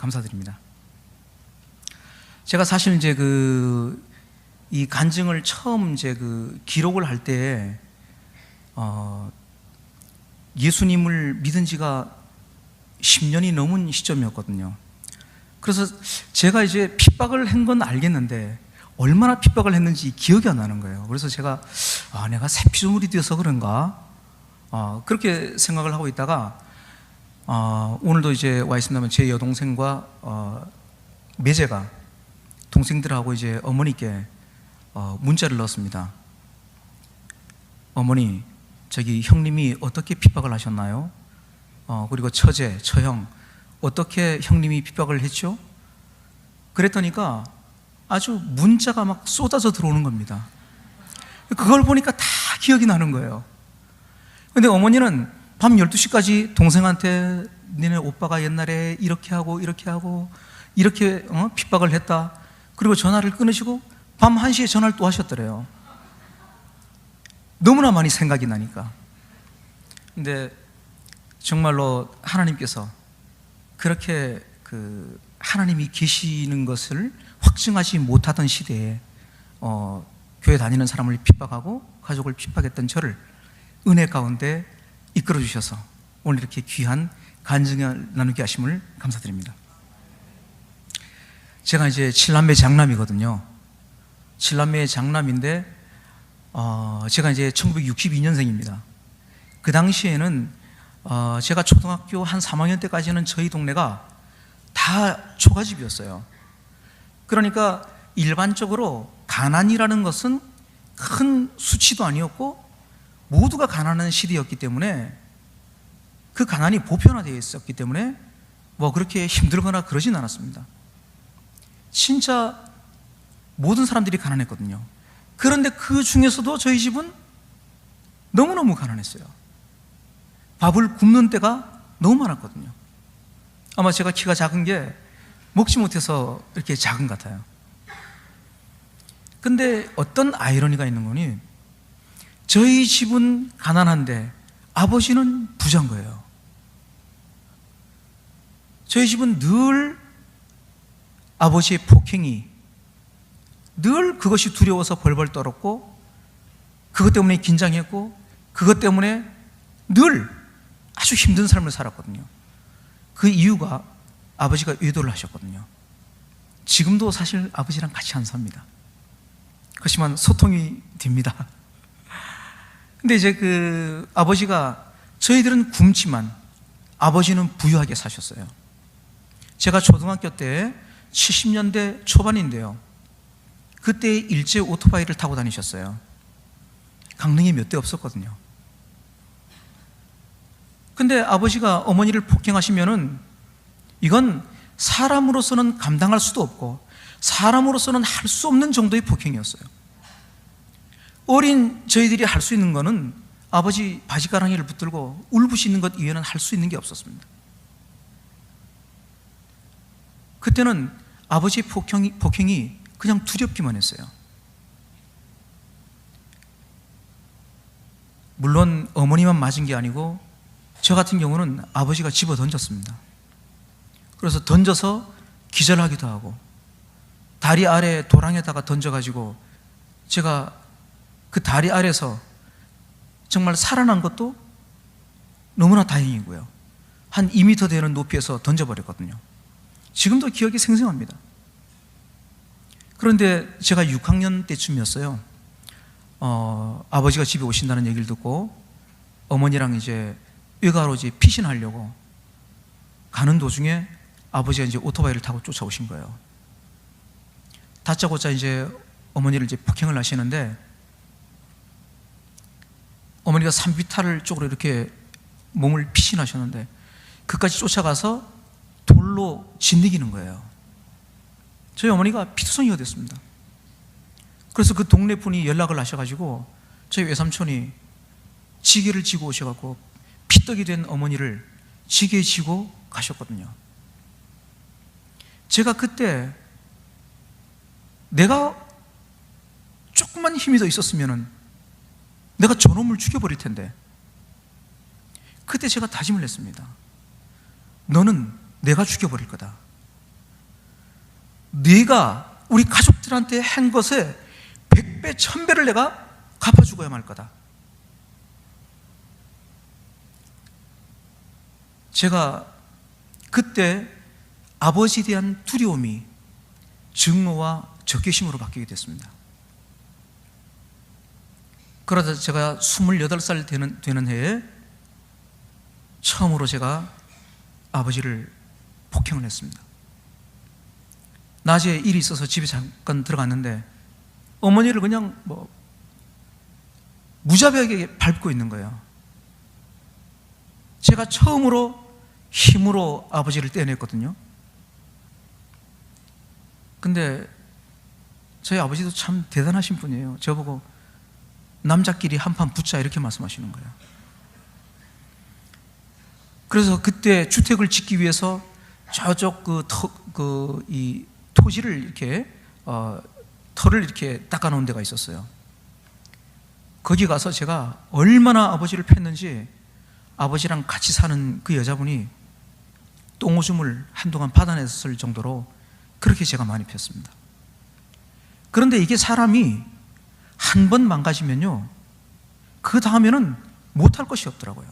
감사드립니다. 제가 사실 이제 이 간증을 처음 이제 기록을 할 때, 예수님을 믿은 지가 10년이 넘은 시점이었거든요. 그래서 제가 이제 핍박을 한 건 알겠는데 얼마나 핍박을 했는지 기억이 안 나는 거예요. 그래서 제가 내가 새 피조물이 되어서 그런가 그렇게 생각을 하고 있다가 오늘도 이제 와 있습니다만 제 여동생과 매제가 동생들하고 이제 어머니께 문자를 넣었습니다. 어머니, 저기 형님이 어떻게 핍박을 하셨나요? 그리고 처제, 처형 어떻게 형님이 핍박을 했죠? 그랬더니까 아주 문자가 막 쏟아져 들어오는 겁니다. 그걸 보니까 다 기억이 나는 거예요. 근데 어머니는 밤 12시까지 동생한테 니네 오빠가 옛날에 이렇게 하고 이렇게 핍박을 했다. 그리고 전화를 끊으시고 밤 1시에 전화를 또 하셨더래요. 너무나 많이 생각이 나니까. 근데 정말로 하나님께서 그렇게 하나님이 계시는 것을 확증하지 못하던 시대에 교회 다니는 사람을 핍박하고 가족을 핍박했던 저를 은혜 가운데 이끌어 주셔서 오늘 이렇게 귀한 간증을 나누게 하심을 감사드립니다. 제가 이제 7남매 장남이거든요. 7남매의 장남인데 제가 이제 1962년생입니다. 그 당시에는 제가 초등학교 한 3학년 때까지는 저희 동네가 다 초가집이었어요. 그러니까 일반적으로 가난이라는 것은 큰 수치도 아니었고 모두가 가난한 시대였기 때문에 그 가난이 보편화되어 있었기 때문에 뭐 그렇게 힘들거나 그러진 않았습니다. 진짜 모든 사람들이 가난했거든요. 그런데 그 중에서도 저희 집은 너무너무 가난했어요. 밥을 굶는 때가 너무 많았거든요. 아마 제가 키가 작은 게 먹지 못해서 이렇게 작은 것 같아요. 근데 어떤 아이러니가 있는 거니, 저희 집은 가난한데 아버지는 부자인 거예요. 저희 집은 늘 아버지의 폭행이 늘 그것이 두려워서 벌벌 떨었고, 그것 때문에 긴장했고, 그것 때문에 늘 아주 힘든 삶을 살았거든요. 그 이유가 아버지가 외도를 하셨거든요. 지금도 사실 아버지랑 같이 안 삽니다. 그렇지만 소통이 됩니다. 근데 이제 아버지가, 저희들은 굶지만 아버지는 부유하게 사셨어요. 제가 초등학교 때 70년대 초반인데요, 그때 일제 오토바이를 타고 다니셨어요. 강릉에 몇 대 없었거든요. 근데 아버지가 어머니를 폭행하시면은 이건 사람으로서는 감당할 수도 없고 사람으로서는 할 수 없는 정도의 폭행이었어요. 어린 저희들이 할 수 있는 거는 아버지 바지가랑이를 붙들고 울부짖는 것 이외에는 할 수 있는 게 없었습니다. 그때는 아버지의 폭행이 그냥 두렵기만 했어요. 물론 어머니만 맞은 게 아니고 저 같은 경우는 아버지가 집어 던졌습니다. 그래서 던져서 기절하기도 하고 다리 아래 도랑에다가 던져가지고 제가 그 다리 아래서 정말 살아난 것도 너무나 다행이고요, 한 2m 되는 높이에서 던져버렸거든요. 지금도 기억이 생생합니다. 그런데 제가 6학년 때쯤이었어요. 아버지가 집에 오신다는 얘기를 듣고 어머니랑 이제 외가로 이제 피신하려고 가는 도중에 아버지가 이제 오토바이를 타고 쫓아오신 거예요. 다짜고짜 이제 어머니를 이제 폭행을 하시는데, 어머니가 산비탈을 쪽으로 이렇게 몸을 피신하셨는데 그까지 쫓아가서 돌로 짓이기는 거예요. 저희 어머니가 피투성이가 됐습니다. 그래서 그 동네 분이 연락을 하셔가지고 저희 외삼촌이 지게를 지고 오셔가지고 피떡이 된 어머니를 지게에 지고 가셨거든요. 제가 그때 내가 조금만 힘이 더 있었으면 내가 저놈을 죽여버릴 텐데, 그때 제가 다짐을 했습니다. 너는 내가 죽여버릴 거다. 네가 우리 가족들한테 한 것에 100배, 1000배를 내가 갚아주고야 말 거다. 제가 그때 아버지에 대한 두려움이 증오와 적개심으로 바뀌게 됐습니다. 그러다 제가 28살 되는 해에 처음으로 제가 아버지를 폭행을 했습니다. 낮에 일이 있어서 집에 잠깐 들어갔는데 어머니를 그냥 무자비하게 밟고 있는 거예요. 제가 처음으로 힘으로 아버지를 떼어냈거든요. 근데 저희 아버지도 참 대단하신 분이에요. 저보고 남자끼리 한판 붙자 이렇게 말씀하시는 거예요. 그래서 그때 주택을 짓기 위해서 저쪽 이 토지를 이렇게 털을 이렇게 닦아놓은 데가 있었어요. 거기 가서 제가 얼마나 아버지를 팼는지 아버지랑 같이 사는 그 여자분이 똥오줌을 한동안 받아냈을 정도로 그렇게 제가 많이 폈습니다. 그런데 이게 사람이 한 번 망가지면요, 그 다음에는 못할 것이 없더라고요.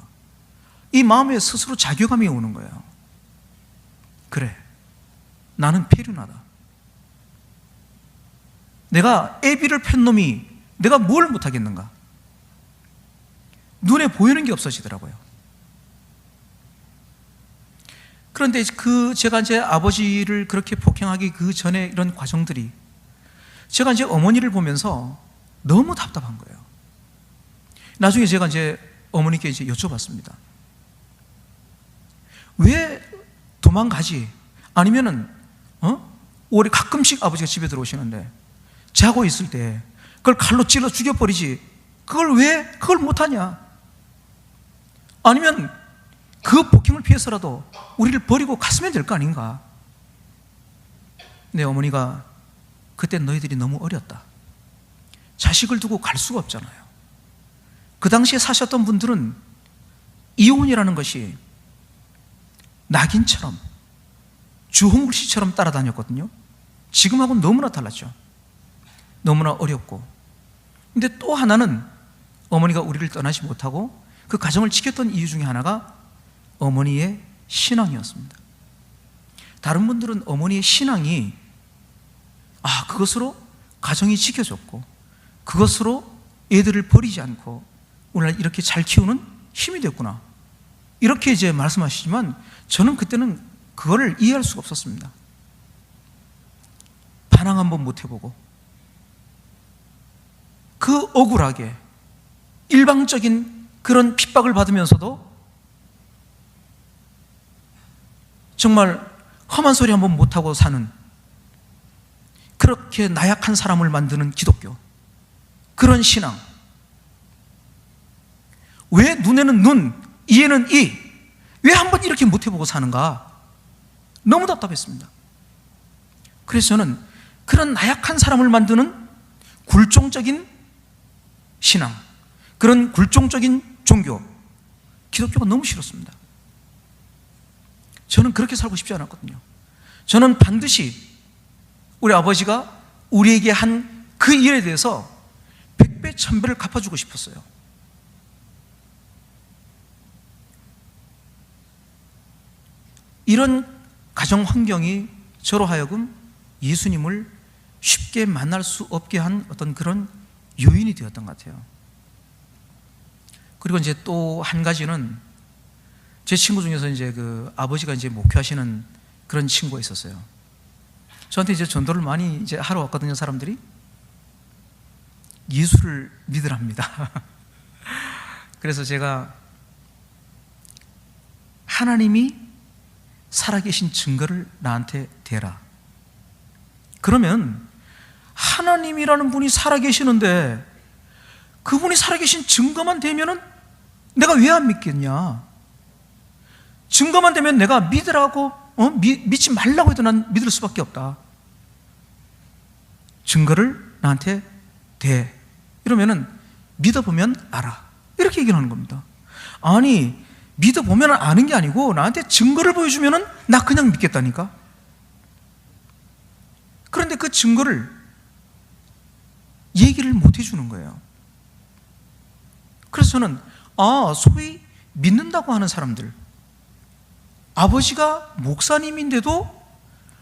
이 마음에 스스로 자괴감이 오는 거예요. 그래, 나는 폐륜하다. 내가 애비를 팬 놈이 내가 뭘 못하겠는가? 눈에 보이는 게 없어지더라고요. 그런데 제가 이제 아버지를 그렇게 폭행하기 그 전에 이런 과정들이, 제가 이제 어머니를 보면서 너무 답답한 거예요. 나중에 제가 이제 어머니께 이제 여쭤봤습니다. 왜 도망가지? 아니면은 올해 가끔씩 아버지가 집에 들어오시는데 자고 있을 때 그걸 칼로 찔러 죽여버리지, 그걸 못하냐? 아니면 그 폭행을 피해서라도 우리를 버리고 갔으면 될 거 아닌가? 내 어머니가 그때 너희들이 너무 어렸다. 자식을 두고 갈 수가 없잖아요. 그 당시에 사셨던 분들은 이혼이라는 것이 낙인처럼, 주홍글씨처럼 따라다녔거든요. 지금하고는 너무나 달랐죠. 너무나 어렵고. 근데 또 하나는 어머니가 우리를 떠나지 못하고 그 가정을 지켰던 이유 중에 하나가 어머니의 신앙이었습니다. 다른 분들은 어머니의 신앙이 그것으로 가정이 지켜졌고 그것으로 애들을 버리지 않고 오늘 이렇게 잘 키우는 힘이 됐구나, 이렇게 이제 말씀하시지만 저는 그때는 그거를 이해할 수가 없었습니다. 반항 한번 못 해보고 그 억울하게 일방적인 그런 핍박을 받으면서도 정말 험한 소리 한번 못하고 사는, 그렇게 나약한 사람을 만드는 기독교, 그런 신앙. 왜 눈에는 눈, 이에는 이, 왜 한번 이렇게 못해보고 사는가? 너무 답답했습니다. 그래서 저는 그런 나약한 사람을 만드는 굴종적인 신앙, 그런 굴종적인 종교, 기독교가 너무 싫었습니다. 저는 그렇게 살고 싶지 않았거든요. 저는 반드시 우리 아버지가 우리에게 한 그 일에 대해서 100배, 1000배를 갚아주고 싶었어요. 이런 가정 환경이 저로 하여금 예수님을 쉽게 만날 수 없게 한 어떤 그런 요인이 되었던 것 같아요. 그리고 이제 또 한 가지는 제 친구 중에서 이제 그 아버지가 이제 목회하시는 그런 친구가 있었어요. 저한테 이제 전도를 많이 이제 하러 왔거든요, 사람들이. 예수를 믿으랍니다. 그래서 제가 하나님이 살아계신 증거를 나한테 대라. 그러면 하나님이라는 분이 살아계시는데 그분이 살아계신 증거만 되면은 내가 왜 안 믿겠냐? 증거만 되면 내가 믿으라고 믿지 말라고 해도 난 믿을 수밖에 없다. 증거를 나한테 대. 이러면은 믿어보면 알아, 이렇게 얘기를 하는 겁니다. 아니, 믿어보면 아는 게 아니고 나한테 증거를 보여주면은 나 그냥 믿겠다니까. 증거를 얘기를 못 해주는 거예요. 그래서 저는 소위 믿는다고 하는 사람들, 아버지가 목사님인데도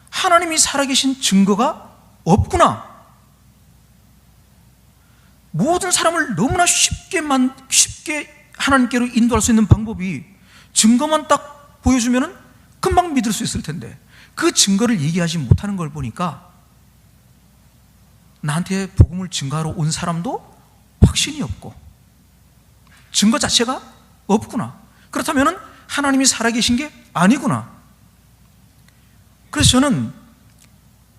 하나님이 살아계신 증거가 없구나. 모든 사람을 너무나 쉽게 하나님께로 인도할 수 있는 방법이 증거만 딱 보여주면 금방 믿을 수 있을 텐데, 그 증거를 얘기하지 못하는 걸 보니까 나한테 복음을 증거하러 온 사람도 확신이 없고 증거 자체가 없구나. 그렇다면 하나님이 살아계신 게 아니구나. 그래서 저는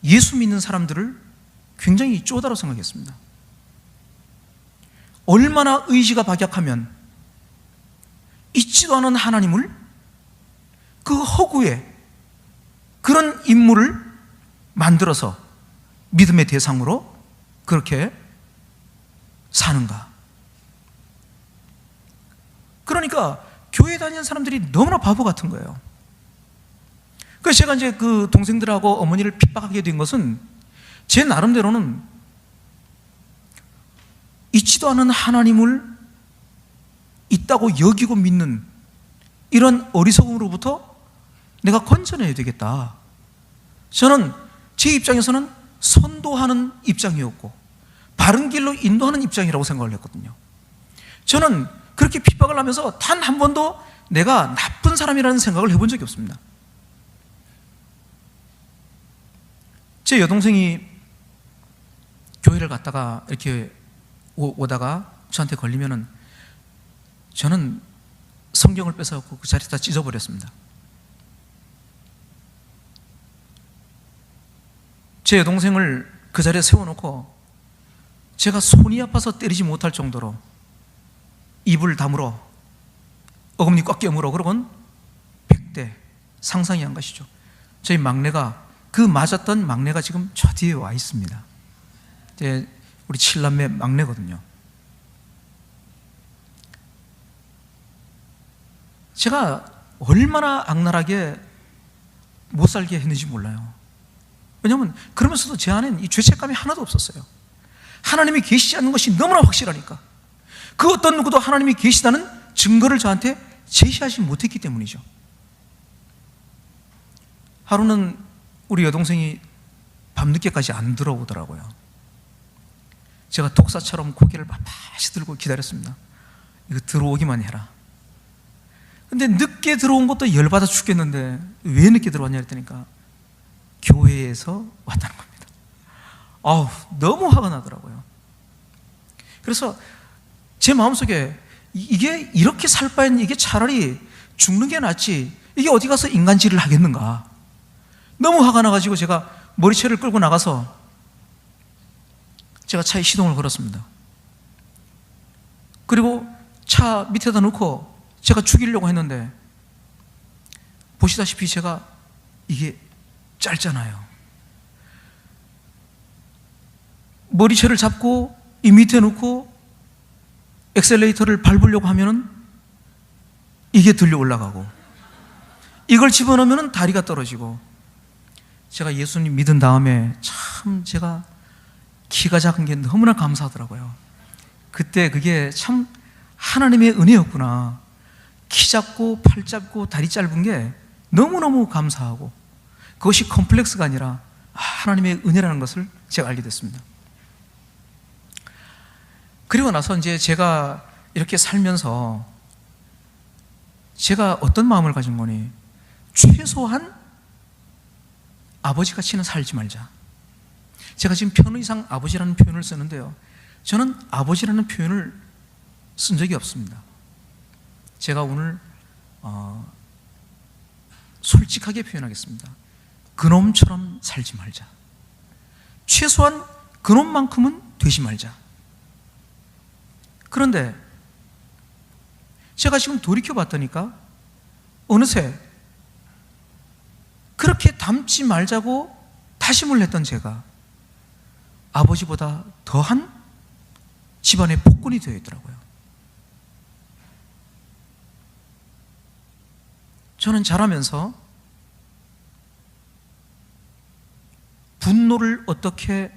예수 믿는 사람들을 굉장히 쪼다로 생각했습니다. 얼마나 의지가 박약하면 있지도 않은 하나님을 그 허구에 그런 인물을 만들어서 믿음의 대상으로 그렇게 사는가. 그러니까 교회 다니는 사람들이 너무나 바보 같은 거예요. 그래서 제가 이제 그 동생들하고 어머니를 핍박하게 된 것은 제 나름대로는 있지도 않은 하나님을 있다고 여기고 믿는 이런 어리석음으로부터 내가 건져내야 되겠다. 저는 제 입장에서는 선도하는 입장이었고 바른 길로 인도하는 입장이라고 생각을 했거든요. 저는 그렇게 핍박을 하면서 단 한 번도 내가 나쁜 사람이라는 생각을 해본 적이 없습니다. 제 여동생이 교회를 갔다가 이렇게 오다가 저한테 걸리면은 저는 성경을 뺏어갖고 그 자리에다 찢어버렸습니다. 제 여동생을 그 자리에 세워놓고 제가 손이 아파서 때리지 못할 정도로 입을 다물어 어금니 꽉 깨물어 그러곤 100대 상상이 안 가시죠. 저희 막내가 그 맞았던 막내가 지금 저 뒤에 와 있습니다. 우리 7남매 막내거든요. 제가 얼마나 악랄하게 못 살게 했는지 몰라요. 왜냐하면 그러면서도 제 안에는 이 죄책감이 하나도 없었어요. 하나님이 계시지 않는 것이 너무나 확실하니까. 그 어떤 누구도 하나님이 계시다는 증거를 저한테 제시하지 못했기 때문이죠. 하루는 우리 여동생이 밤늦게까지 안 들어오더라고요. 제가 독사처럼 고개를 빳빳이 들고 기다렸습니다. 이거 들어오기만 해라. 근데 늦게 들어온 것도 열받아 죽겠는데 왜 늦게 들어왔냐 했더니까 교회에서 왔다는 겁니다. 너무 화가 나더라고요. 그래서 제 마음속에 이게 이렇게 살 바엔 이게 차라리 죽는 게 낫지, 이게 어디 가서 인간질을 하겠는가. 너무 화가 나가지고 제가 머리채를 끌고 나가서 제가 차에 시동을 걸었습니다. 그리고 차 밑에다 놓고 제가 죽이려고 했는데 보시다시피 제가 이게 짧잖아요. 머리채를 잡고 이 밑에 놓고 엑셀레이터를 밟으려고 하면은 이게 들려 올라가고 이걸 집어넣으면 다리가 떨어지고. 제가 예수님 믿은 다음에 참 제가 키가 작은 게 너무나 감사하더라고요. 그때 그게 참 하나님의 은혜였구나. 키 작고 팔 짧고 다리 짧은 게 너무너무 감사하고 그것이 컴플렉스가 아니라 하나님의 은혜라는 것을 제가 알게 됐습니다. 그리고 나서 이제 제가 이렇게 살면서 제가 어떤 마음을 가진 거니, 최소한 아버지같이는 살지 말자. 제가 지금 편의상 아버지라는 표현을 쓰는데요, 저는 아버지라는 표현을 쓴 적이 없습니다. 제가 오늘 솔직하게 표현하겠습니다. 그놈처럼 살지 말자. 최소한 그놈만큼은 되지 말자. 그런데 제가 지금 돌이켜 봤더니까 어느새 그렇게 닮지 말자고 다짐을 했던 제가 아버지보다 더한 집안의 폭군이 되어 있더라고요. 저는 자라면서 분노를 어떻게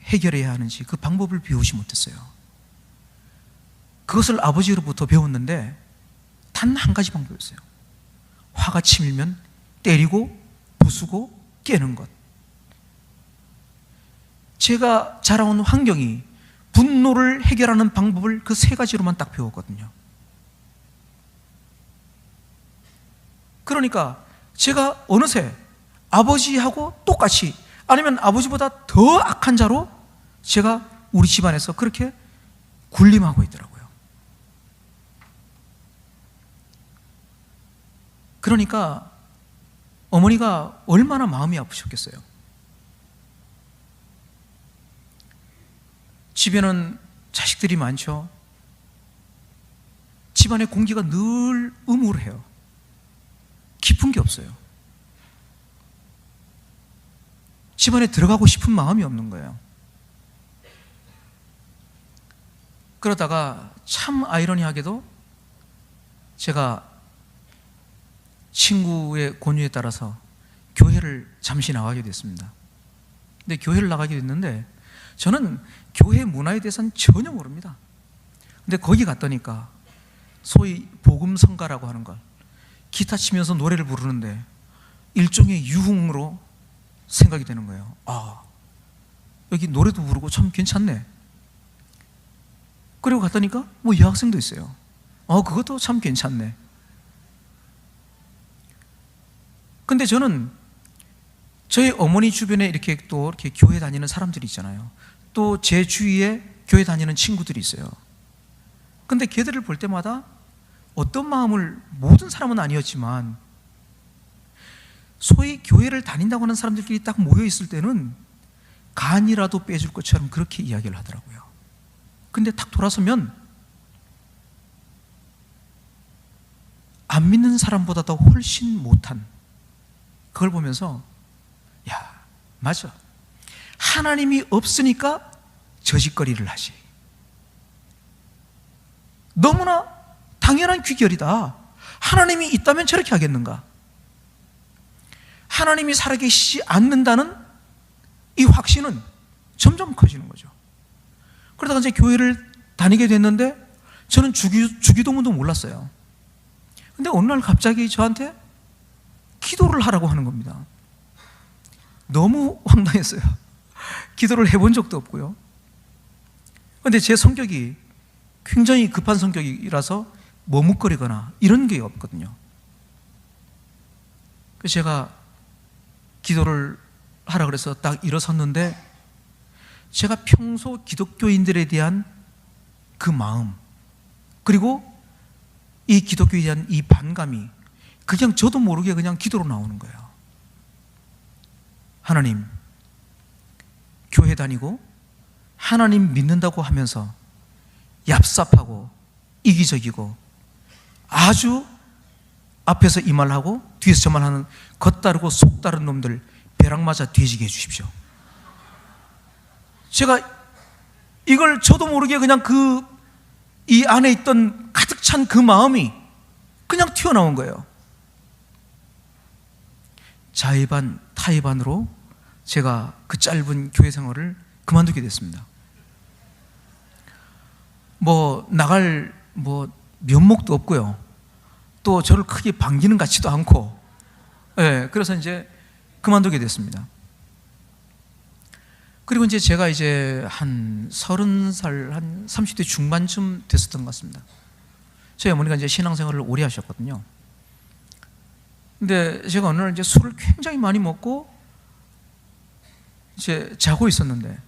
해결해야 하는지 그 방법을 배우지 못했어요. 그것을 아버지로부터 배웠는데 단 한 가지 방법이었어요. 화가 치밀면 때리고 부수고 깨는 것. 제가 자라온 환경이 분노를 해결하는 방법을 그 세 가지로만 딱 배웠거든요. 그러니까 제가 어느새 아버지하고 똑같이, 아니면 아버지보다 더 악한 자로 제가 우리 집안에서 그렇게 군림하고 있더라고요. 그러니까 어머니가 얼마나 마음이 아프셨겠어요. 집에는 자식들이 많죠. 집안의 공기가 늘 음울해요. 깊은 게 없어요. 집안에 들어가고 싶은 마음이 없는 거예요. 그러다가 참 아이러니하게도 제가 친구의 권유에 따라서 교회를 잠시 나가게 됐습니다. 근데 교회를 나가게 됐는데 저는 교회 문화에 대해서는 전혀 모릅니다. 근데 거기 갔더니까 소위 복음성가라고 하는 걸, 기타 치면서 노래를 부르는데 일종의 유흥으로 생각이 되는 거예요. 아, 여기 노래도 부르고 참 괜찮네. 그리고 갔더니까 뭐 여학생도 있어요. 그것도 참 괜찮네. 근데 저는 저희 어머니 주변에 이렇게 또 이렇게 교회 다니는 사람들이 있잖아요. 또 제 주위에 교회 다니는 친구들이 있어요. 근데 걔들을 볼 때마다 어떤 마음을, 모든 사람은 아니었지만 소위 교회를 다닌다고 하는 사람들끼리 딱 모여 있을 때는 간이라도 빼줄 것처럼 그렇게 이야기를 하더라고요. 근데 딱 돌아서면 안 믿는 사람보다 더 훨씬 못한, 그걸 보면서 야, 맞아, 하나님이 없으니까 저짓거리를 하지. 너무나 당연한 귀결이다. 하나님이 있다면 저렇게 하겠는가? 하나님이 살아계시지 않는다는 이 확신은 점점 커지는 거죠. 그러다가 이제 교회를 다니게 됐는데 저는 주기도문도 몰랐어요. 근데 어느 날 갑자기 저한테 기도를 하라고 하는 겁니다. 너무 황당했어요. 기도를 해본 적도 없고요. 그런데 제 성격이 굉장히 급한 성격이라서 머뭇거리거나 이런 게 없거든요. 그래서 제가 기도를 하라 그래서 딱 일어섰는데 제가 평소 기독교인들에 대한 그 마음, 그리고 이 기독교에 대한 이 반감이 그냥 저도 모르게 그냥 기도로 나오는 거예요. 하나님, 교회 다니고 하나님 믿는다고 하면서 얍삽하고 이기적이고 아주 앞에서 이 말하고 뒤에서 저 말하는 겉다르고 속다른 놈들 벼락 맞아 뒤지게 해주십시오. 제가 이걸 저도 모르게 그냥 이 안에 있던 가득 찬 그 마음이 그냥 튀어나온 거예요. 자의 반 타의 반으로 제가 그 짧은 교회 생활을 그만두게 됐습니다. 나갈 면목도 없고요. 또 저를 크게 반기는 것 같지도 않고, 그래서 이제 그만두게 됐습니다. 그리고 이제 제가 한 30살, 한 30대 중반쯤 됐었던 것 같습니다. 저희 어머니가 이제 신앙생활을 오래 하셨거든요. 근데 제가 어느 날 이제 술을 굉장히 많이 먹고 이제 자고 있었는데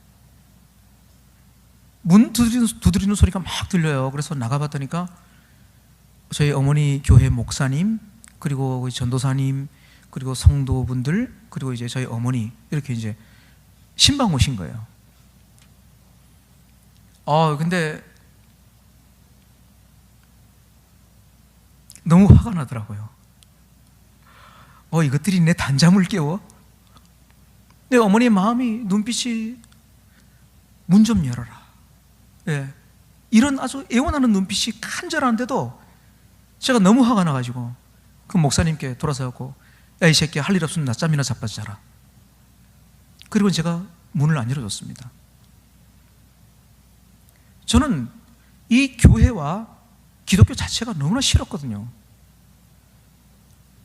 문 두드리는 소리가 막 들려요. 그래서 나가봤더니까 저희 어머니 교회 목사님, 그리고 전도사님, 그리고 성도분들, 그리고 이제 저희 어머니 이렇게 이제 신방 오신 거예요. 근데 너무 화가 나더라고요. 이것들이 내 단잠을 깨워? 내 어머니의 마음이, 눈빛이 문 좀 열어라. 이런 아주 애원하는 눈빛이 간절한데도 제가 너무 화가 나가지고 그 목사님께 돌아서갖고 야, 이 새끼야, 할 일 없으면 낮잠이나 자빠져 자라. 그리고 제가 문을 안 열어줬습니다. 저는 이 교회와 기독교 자체가 너무나 싫었거든요.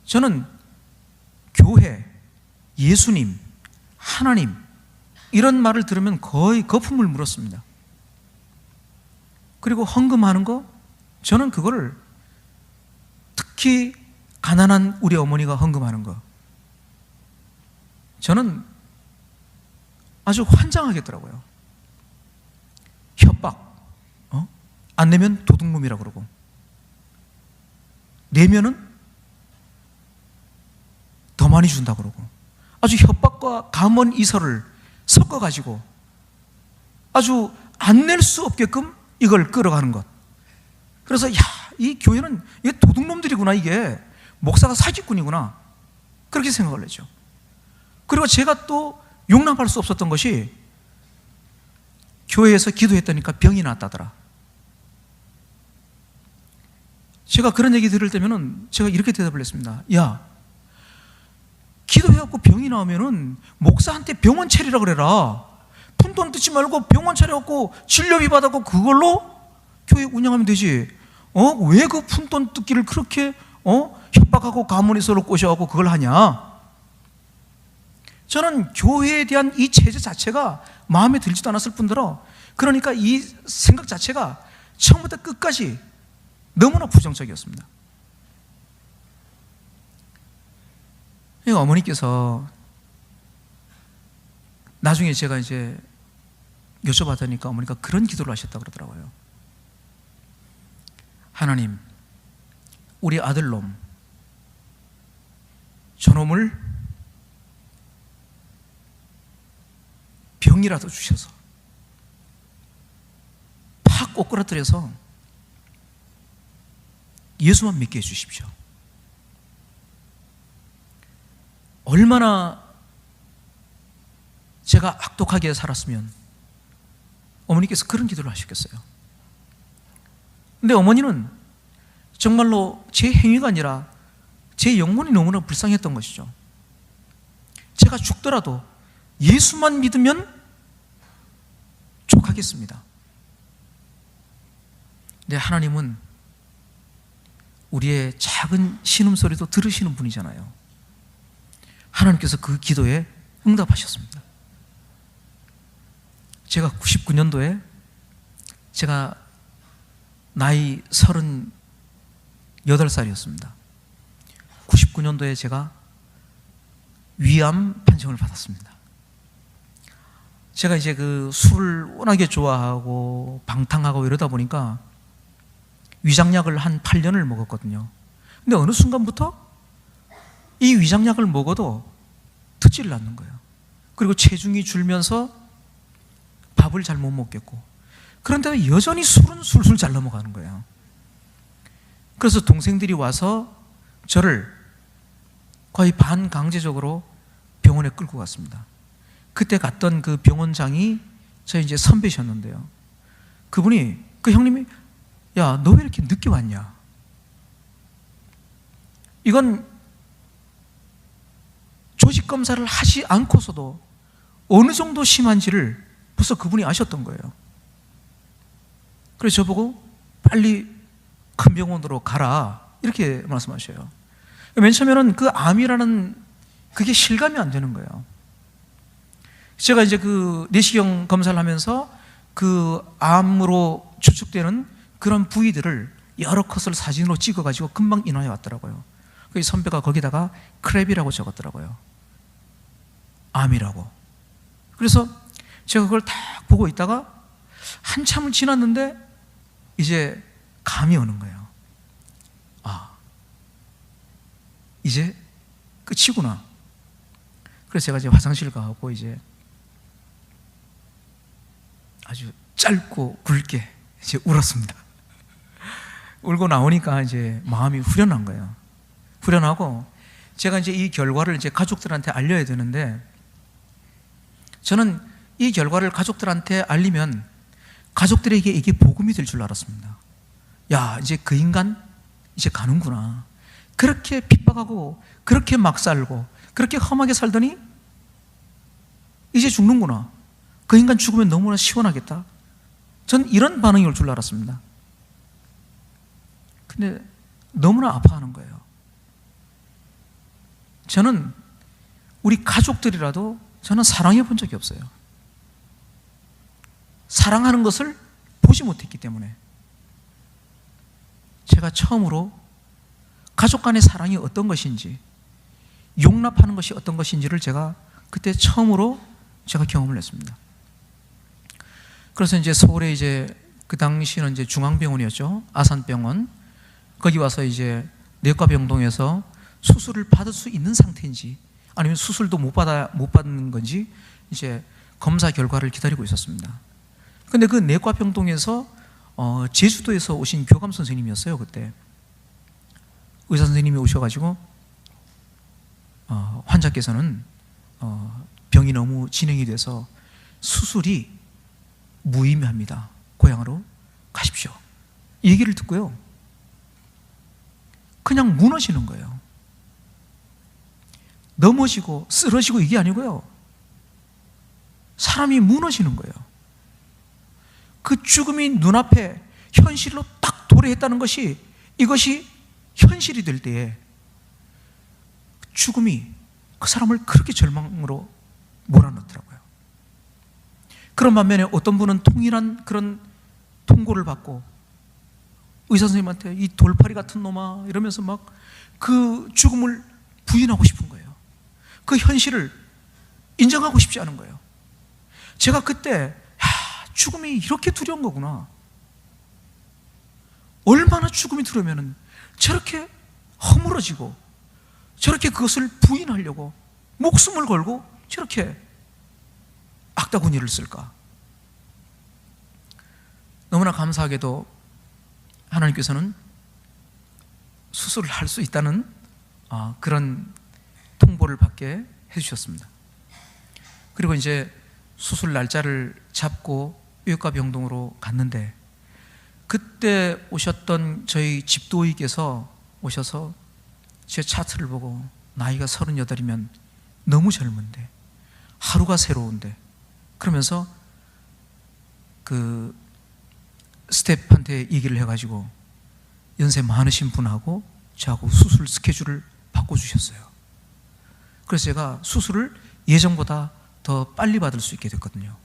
저는 교회, 예수님, 하나님 이런 말을 들으면 거의 거품을 물었습니다. 그리고 헌금하는 거, 저는 그거를 특히 가난한 우리 어머니가 헌금하는 거, 저는 아주 환장하겠더라고요. 협박, 안 내면 도둑놈이라고 그러고, 내면은 더 많이 준다고 그러고, 아주 협박과 감언 이설을 섞어가지고 아주 안 낼 수 없게끔 이걸 끌어가는 것. 그래서 이 교회는 이게 도둑놈들이구나, 이게 목사가 사기꾼이구나, 그렇게 생각을 했죠. 그리고 제가 또 용납할 수 없었던 것이, 교회에서 기도했다니까 병이 났다더라. 제가 그런 얘기 들을 때면은 제가 이렇게 대답을 했습니다. 야, 기도해갖고 병이 나오면은 목사한테 병원 차리라 그래라. 푼돈 뜯지 말고 병원 차려갖고 진료비 받아갖고 그걸로 교회 운영하면 되지. 왜 그 푼돈 뜯기를 그렇게 협박하고 가문에서로 꼬셔갖고 그걸 하냐. 저는 교회에 대한 이 체제 자체가 마음에 들지도 않았을 뿐더러, 그러니까 이 생각 자체가 처음부터 끝까지 너무나 부정적이었습니다. 어머니께서 나중에 제가 이제 여쭤봤더니까 어머니가 그런 기도를 하셨다고 그러더라고요. 하나님, 우리 아들놈, 저놈을 병이라도 주셔서 팍 꼬꾸라뜨려서 예수만 믿게 해주십시오. 얼마나 제가 악독하게 살았으면 어머니께서 그런 기도를 하셨겠어요. 근데 어머니는 정말로 제 행위가 아니라 제 영혼이 너무나 불쌍했던 것이죠. 제가 죽더라도 예수만 믿으면 족하겠습니다. 근데 하나님은 우리의 작은 신음소리도 들으시는 분이잖아요. 하나님께서 그 기도에 응답하셨습니다. 제가 99년도에 제가 나이 38살이었습니다. 99년도에 제가 위암 판정을 받았습니다. 제가 이제 그 술을 워낙에 좋아하고 방탕하고 이러다 보니까 위장약을 한 8년을 먹었거든요. 근데 어느 순간부터 이 위장약을 먹어도 듣지를 않는 거예요. 그리고 체중이 줄면서 밥을 잘 못 먹겠고, 그런데 여전히 술은 술술 잘 넘어가는 거예요. 그래서 동생들이 와서 저를 거의 반강제적으로 병원에 끌고 갔습니다. 그때 갔던 그 병원장이 저희 이제 선배셨는데요. 그분이, 그 형님이, 야, 너 왜 이렇게 늦게 왔냐? 이건 조직 검사를 하지 않고서도 어느 정도 심한지를 벌써 그분이 아셨던 거예요. 그래서 저보고 빨리 큰 병원으로 가라, 이렇게 말씀하셔요. 맨 처음에는 그 암이라는 그게 실감이 안 되는 거예요. 제가 이제 그 내시경 검사를 하면서 그 암으로 추측되는 그런 부위들을 여러 컷을 사진으로 찍어가지고 금방 인화해 왔더라고요. 그 선배가 거기다가 크랩이라고 적었더라고요. 암이라고. 그래서 제가 그걸 딱 보고 있다가 한참을 지났는데 이제 감이 오는 거예요. 아, 이제 끝이구나. 그래서 제가 이제 화장실 가고 이제 아주 짧고 굵게 이제 울었습니다. 울고 나오니까 이제 마음이 후련한 거예요. 후련하고, 제가 이제 이 결과를 이제 가족들한테 알려야 되는데, 저는 이 결과를 가족들한테 알리면 가족들에게 이게 복음이 될 줄 알았습니다. 야, 이제 그 인간 이제 가는구나. 그렇게 핍박하고 그렇게 막 살고 그렇게 험하게 살더니 이제 죽는구나. 그 인간 죽으면 너무나 시원하겠다. 전 이런 반응이 올 줄 알았습니다. 근데 너무나 아파하는 거예요. 저는 우리 가족들이라도 저는 사랑해 본 적이 없어요. 사랑하는 것을 보지 못했기 때문에 제가 처음으로 가족 간의 사랑이 어떤 것인지, 용납하는 것이 어떤 것인지를 제가 그때 처음으로 제가 경험을 했습니다. 그래서 이제 서울에 이제 그 당시는 이제 중앙병원이었죠. 아산병원. 거기 와서 이제 내과병동에서 수술을 받을 수 있는 상태인지 아니면 수술도 못 받는 건지 이제 검사 결과를 기다리고 있었습니다. 근데 그 내과병동에서 제주도에서 오신 교감 선생님이었어요. 그때 의사 선생님이 오셔가지고 환자께서는 병이 너무 진행이 돼서 수술이 무의미합니다. 고향으로 가십시오. 이 얘기를 듣고요, 그냥 무너지는 거예요. 넘어지고 쓰러지고 이게 아니고요, 사람이 무너지는 거예요. 그 죽음이 눈앞에 현실로 딱 도래했다는 것이, 이것이 현실이 될 때에 죽음이 그 사람을 그렇게 절망으로 몰아넣더라고요. 그런 반면에 어떤 분은 통일한 그런 통고를 받고 의사 선생님한테 이 돌팔이 같은 놈아 이러면서 막 그 죽음을 부인하고 싶은 거예요. 그 현실을 인정하고 싶지 않은 거예요. 제가 그때 죽음이 이렇게 두려운 거구나. 얼마나 죽음이 두려우면 저렇게 허물어지고 저렇게 그것을 부인하려고 목숨을 걸고 저렇게 악다구니를 쓸까. 너무나 감사하게도 하나님께서는 수술을 할 수 있다는 그런 통보를 받게 해주셨습니다. 그리고 이제 수술 날짜를 잡고 의과 병동으로 갔는데, 그때 오셨던 저희 집도의께서 오셔서 제 차트를 보고 나이가 38이면 너무 젊은데, 하루가 새로운데, 그러면서 그 스텝한테 얘기를 해가지고 연세 많으신 분하고 저하고 수술 스케줄을 바꿔주셨어요. 그래서 제가 수술을 예전보다 더 빨리 받을 수 있게 됐거든요.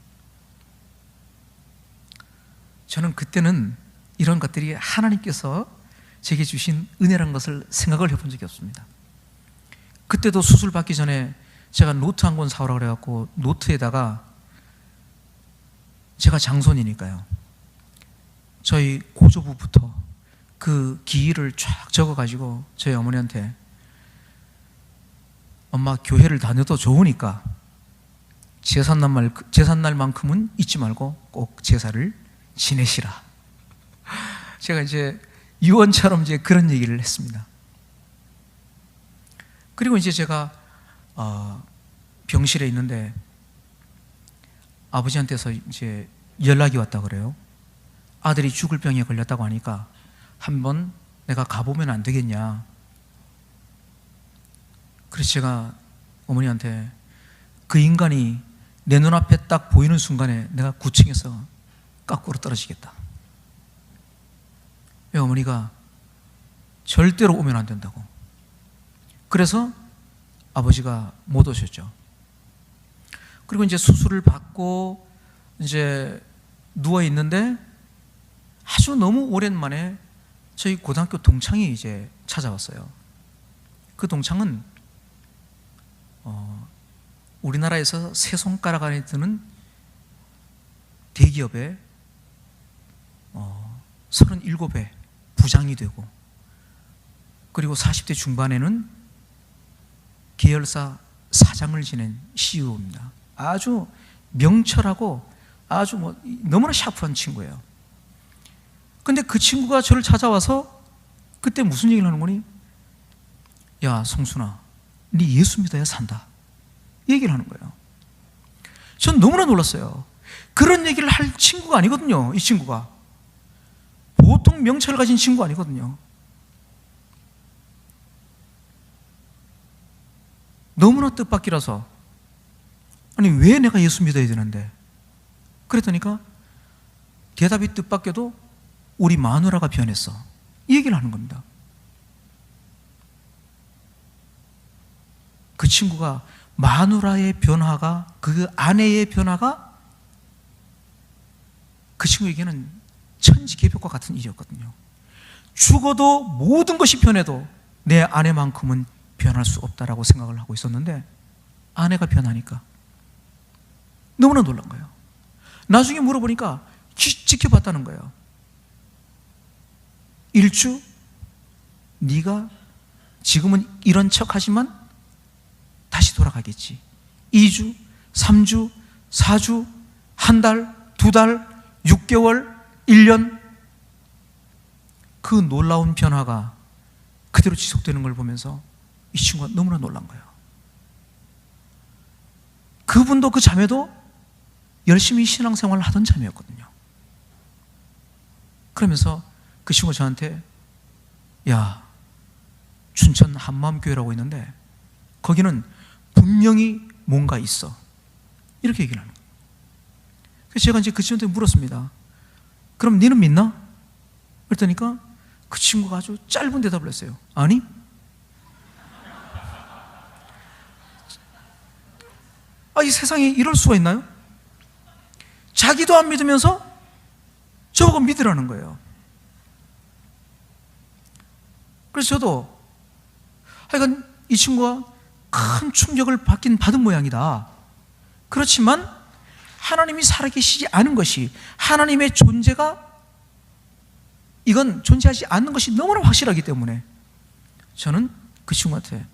저는 그때는 이런 것들이 하나님께서 제게 주신 은혜라는 것을 생각을 해본 적이 없습니다. 그때도 수술 받기 전에 제가 노트 한 권 사오라고 그래갖고 노트에다가, 제가 장손이니까요, 저희 고조부부터 그 기일을 쫙 적어가지고 저희 어머니한테, 엄마 교회를 다녀도 좋으니까 제삿날만큼은 잊지 말고 꼭 제사를 지내시라. 제가 이제 유언처럼 이제 그런 얘기를 했습니다. 그리고 이제 제가 병실에 있는데 아버지한테서 이제 연락이 왔다 그래요. 아들이 죽을 병에 걸렸다고 하니까 한번 내가 가보면 안 되겠냐. 그래서 제가 어머니한테, 그 인간이 내 눈앞에 딱 보이는 순간에 내가 9층에서 깎으로 떨어지겠다. 왜? 어머니가 절대로 오면 안 된다고. 그래서 아버지가 못 오셨죠. 그리고 이제 수술을 받고 이제 누워 있는데 아주 너무 오랜만에 저희 고등학교 동창이 이제 찾아왔어요. 그 동창은 우리나라에서 세 손가락 안에 드는 대기업의 37의 부장이 되고, 그리고 40대 중반에는 계열사 사장을 지낸 CEO입니다. 아주 명철하고 아주 너무나 샤프한 친구예요. 근데 그 친구가 저를 찾아와서 그때 무슨 얘기를 하는 거니? 야, 성순아, 네 예수 믿어야 산다. 이 얘기를 하는 거예요. 전 너무나 놀랐어요. 그런 얘기를 할 친구가 아니거든요. 이 친구가 보통 명철을 가진 친구가 아니거든요. 너무나 뜻밖이라서, 아니 왜 내가 예수 믿어야 되는데? 그랬더니까 대답이 뜻밖에도 우리 마누라가 변했어, 이 얘기를 하는 겁니다. 그 친구가 마누라의 변화가, 그 아내의 변화가 그 친구에게는 천지개벽과 같은 일이었거든요. 죽어도 모든 것이 변해도 내 아내만큼은 변할 수 없다라고 생각을 하고 있었는데 아내가 변하니까 너무나 놀란 거예요. 나중에 물어보니까 지켜봤다는 거예요. 1주 네가 지금은 이런 척하지만 다시 돌아가겠지. 2주, 3주, 4주, 한 달, 2달, 6개월, 1년, 그 놀라운 변화가 그대로 지속되는 걸 보면서 이 친구가 너무나 놀란 거예요. 그분도, 그 자매도 열심히 신앙생활을 하던 자매였거든요. 그러면서 그 친구가 저한테, 야, 춘천 한마음교회라고 있는데 거기는 분명히 뭔가 있어, 이렇게 얘기를 하는 거예요. 그래서 제가 이제 그 친구한테 물었습니다. 그럼 너는 믿나? 그랬더니까 그 친구가 아주 짧은 대답을 했어요. 아니, 이 세상에 이럴 수가 있나요? 자기도 안 믿으면서 저보고 믿으라는 거예요. 그래서 저도 하여간 이 친구가 큰 충격을 받은 모양이다. 그렇지만 하나님이 살아계시지 않은 것이, 하나님의 존재가, 이건 존재하지 않는 것이 너무나 확실하기 때문에 저는 그 친구한테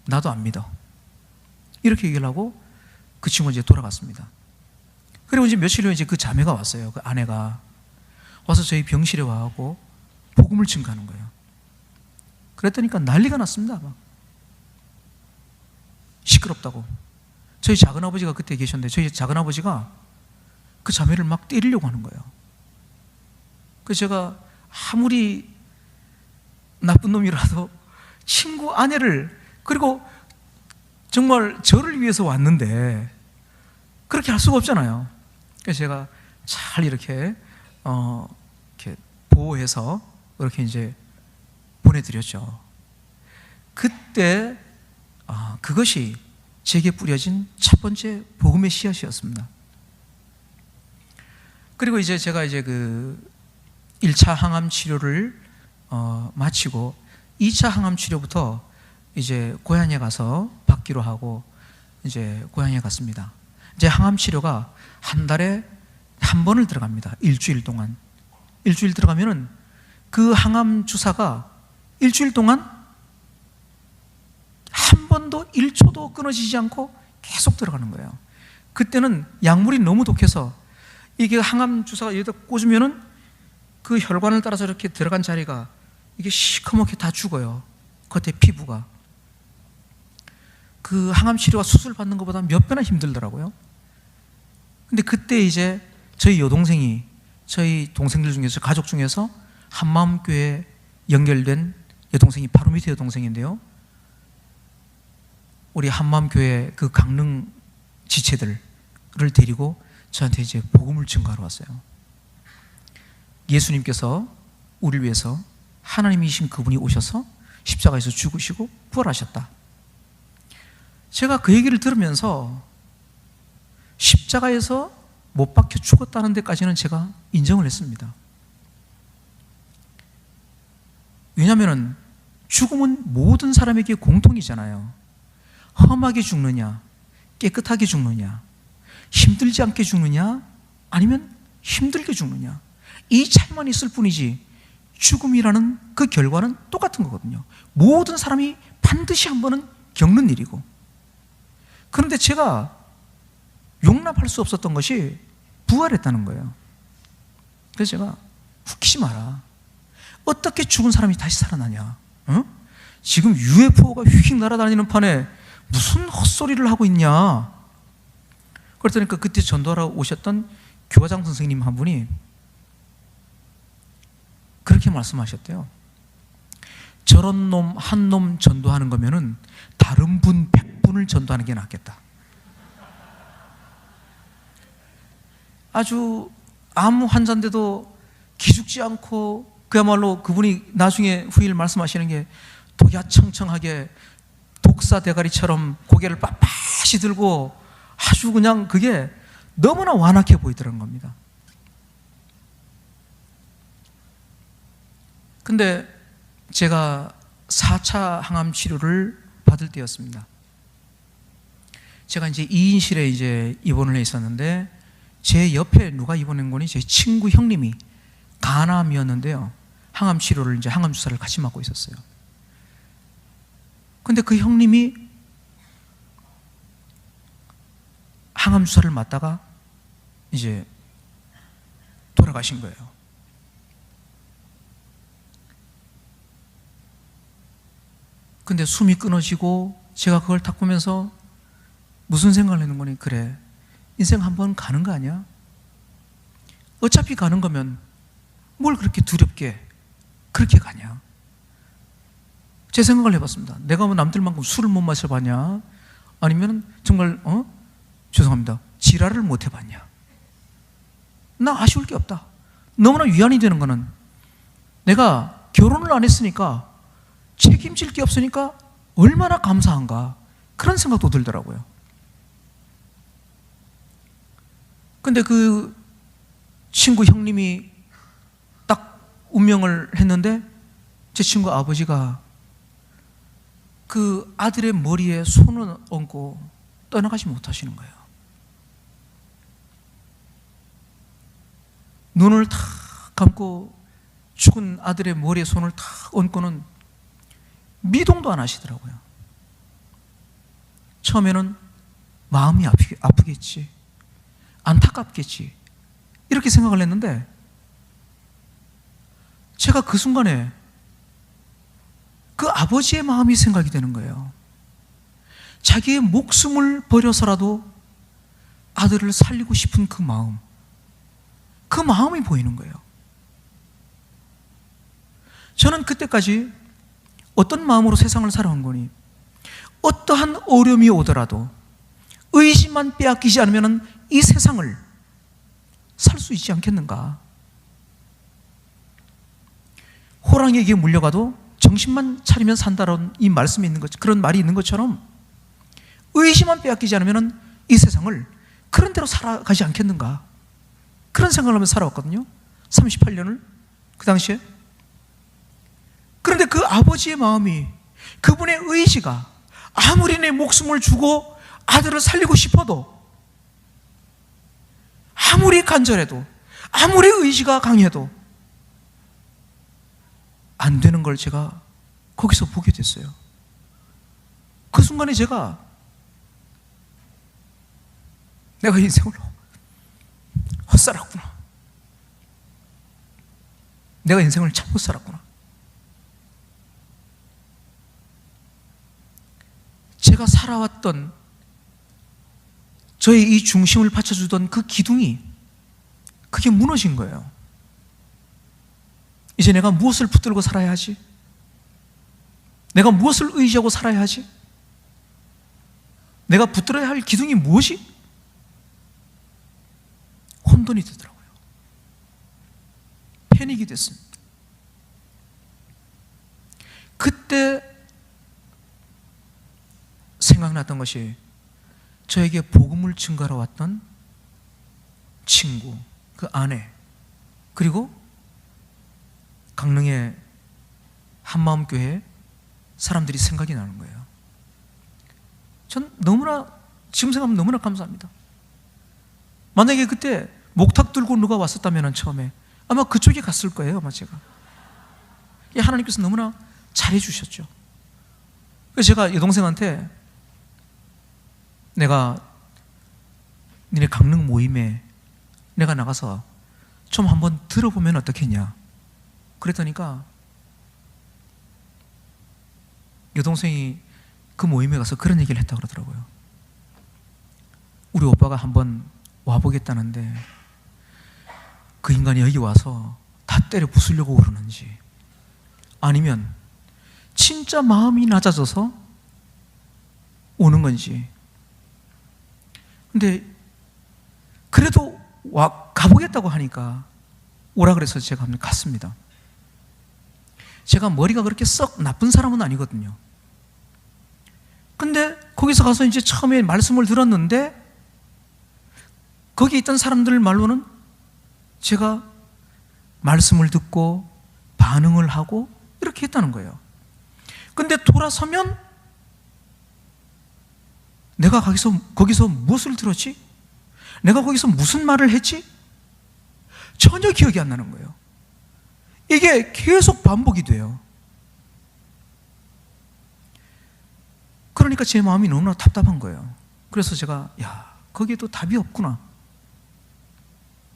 나도 안 믿어, 이렇게 얘기를 하고 그 친구가 이제 돌아갔습니다. 그리고 이제 며칠 후에 이제 그 자매가 왔어요. 그 아내가 와서 저희 병실에 와갖고 복음을 증거하는 거예요. 그랬더니까 난리가 났습니다. 막 시끄럽다고. 저희 작은아버지가 그때 계셨는데 저희 작은아버지가 그 자매를 막 때리려고 하는 거예요. 그래서 제가 아무리 나쁜 놈이라도 친구 아내를, 그리고 정말 저를 위해서 왔는데 그렇게 할 수가 없잖아요. 그래서 제가 잘 이렇게 보호해서 그렇게 이제 보내드렸죠. 그때 그것이 제게 뿌려진 첫 번째 복음의 씨앗이었습니다. 그리고 이제 제가 이제 그 1차 항암 치료를 마치고 2차 항암 치료부터 이제 고향에 가서 받기로 하고 이제 고향에 갔습니다. 이제 항암 치료가 한 달에 한 번을 들어갑니다. 일주일 동안. 일주일 들어가면은 그 항암 주사가 일주일 동안 한 번도 1초도 끊어지지 않고 계속 들어가는 거예요. 그때는 약물이 너무 독해서 이게 항암 주사가 여기다 꽂으면은 그 혈관을 따라서 이렇게 들어간 자리가 이게 시커멓게 다 죽어요. 겉에 피부가. 그 항암 치료가 수술 받는 것보다 몇 배나 힘들더라고요. 근데 그때 이제 저희 여동생이, 저희 동생들 중에서, 가족 중에서 한마음교회에 연결된 여동생이 바로 밑에 여동생인데요, 우리 한마음교회 그 강릉 지체들을 데리고 저한테 이제 복음을 증거하러 왔어요. 예수님께서 우리를 위해서, 하나님이신 그분이 오셔서 십자가에서 죽으시고 부활하셨다. 제가 그 얘기를 들으면서 십자가에서 못 박혀 죽었다는 데까지는 제가 인정을 했습니다. 왜냐하면 죽음은 모든 사람에게 공통이잖아요. 험하게 죽느냐, 깨끗하게 죽느냐, 힘들지 않게 죽느냐, 아니면 힘들게 죽느냐, 이 차이만 있을 뿐이지 죽음이라는 그 결과는 똑같은 거거든요. 모든 사람이 반드시 한 번은 겪는 일이고. 그런데 제가 용납할 수 없었던 것이 부활했다는 거예요. 그래서 제가 웃기지 마라. 어떻게 죽은 사람이 다시 살아나냐? 어? 지금 UFO가 휙 날아다니는 판에 무슨 헛소리를 하고 있냐? 그랬더니 그때 전도하러 오셨던 교화장 선생님 한 분이 그렇게 말씀하셨대요. 저런 놈 한 놈 전도하는 거면은 다른 분 100분을 전도하는 게 낫겠다. 아주 암 환자인데도 기죽지 않고, 그야말로 그분이 나중에 후일 말씀하시는 게 독야청청하게 독사 대가리처럼 고개를 빳빳이 들고 아주 그냥 그게 너무나 완악해 보이더라는 겁니다. 근데 제가 4차 항암 치료를 받을 때였습니다. 제가 이제 2인실에 이제 입원을 해 있었는데, 제 옆에 누가 입원한 거니? 제 친구 형님이 간암이었는데요, 항암 치료를 이제 항암 주사를 같이 맞고 있었어요. 근데 그 형님이 항암 주사를 맞다가 이제 돌아가신 거예요. 근데 숨이 끊어지고 제가 그걸 딱 보면서 무슨 생각을 했는 거니? 그래, 인생 한 번 가는 거 아니야? 어차피 가는 거면 뭘 그렇게 두렵게 그렇게 가냐? 제 생각을 해봤습니다. 내가 뭐 남들만큼 술을 못 마셔봤냐? 아니면 정말 죄송합니다, 지랄을 못 해봤냐? 나 아쉬울 게 없다. 너무나 위안이 되는 거는 내가 결혼을 안 했으니까, 책임질 게 없으니까 얼마나 감사한가, 그런 생각도 들더라고요. 근데 그 친구 형님이 딱 운명을 했는데, 제 친구 아버지가 그 아들의 머리에 손을 얹고 떠나가지 못하시는 거예요. 눈을 탁 감고 죽은 아들의 머리에 손을 탁 얹고는 미동도 안 하시더라고요. 처음에는 마음이 아프겠지, 안타깝겠지, 이렇게 생각을 했는데, 제가 그 순간에 그 아버지의 마음이 생각이 되는 거예요. 자기의 목숨을 버려서라도 아들을 살리고 싶은 그 마음, 그 마음이 보이는 거예요. 저는 그때까지 어떤 마음으로 세상을 살아온 거니? 어떠한 어려움이 오더라도 의지만 빼앗기지 않으면 이 세상을 살 수 있지 않겠는가? 호랑이에게 물려가도 정신만 차리면 산다는 이 말씀이 있는 것, 그런 말이 있는 것처럼 의지만 빼앗기지 않으면 이 세상을 그런 대로 살아가지 않겠는가? 그런 생각을 하면서 살아왔거든요. 38년을 그 당시에. 그런데 그 아버지의 마음이, 그분의 의지가 아무리 내 목숨을 주고 아들을 살리고 싶어도, 아무리 간절해도, 아무리 의지가 강해도 안 되는 걸 제가 거기서 보게 됐어요. 그 순간에 제가 내가 인생을 헛살았구나, 내가 인생을 참 헛살았구나, 제가 살아왔던 저의 이 중심을 받쳐주던 그 기둥이, 그게 무너진 거예요. 이제 내가 무엇을 붙들고 살아야 하지? 내가 무엇을 의지하고 살아야 하지? 내가 붙들어야 할 기둥이 무엇이? 혼돈이 되더라고요. 패닉이 됐습니다. 그때 생각났던 것이, 저에게 복음을 증거하러 왔던 친구, 그 아내, 그리고 강릉의 한마음교회 사람들이 생각이 나는 거예요. 전 너무나, 지금 생각하면 너무나 감사합니다. 만약에 그때 목탁 들고 누가 왔었다면 처음에 아마 그쪽에 갔을 거예요. 아마 제가. 하나님께서 너무나 잘해 주셨죠. 그래서 제가 여동생한테, 내가 니네 강릉 모임에 내가 나가서 좀 한번 들어보면 어떻겠냐 그랬더니까, 여동생이 그 모임에 가서 그런 얘기를 했다고 그러더라고요. 우리 오빠가 한번 와보겠다는데 그 인간이 여기 와서 다 때려 부수려고 그러는지, 아니면 진짜 마음이 낮아져서 오는 건지. 근데 그래도 가보겠다고 하니까 오라 그래서 제가 갔습니다. 제가 머리가 그렇게 썩 나쁜 사람은 아니거든요. 근데 거기서 가서 이제 처음에 말씀을 들었는데 거기 있던 사람들 말로는 제가 말씀을 듣고 반응을 하고 이렇게 했다는 거예요. 근데 돌아서면 내가 거기서 무엇을 들었지? 내가 거기서 무슨 말을 했지? 전혀 기억이 안 나는 거예요. 이게 계속 반복이 돼요. 그러니까 제 마음이 너무나 답답한 거예요. 그래서 제가 거기에도 답이 없구나.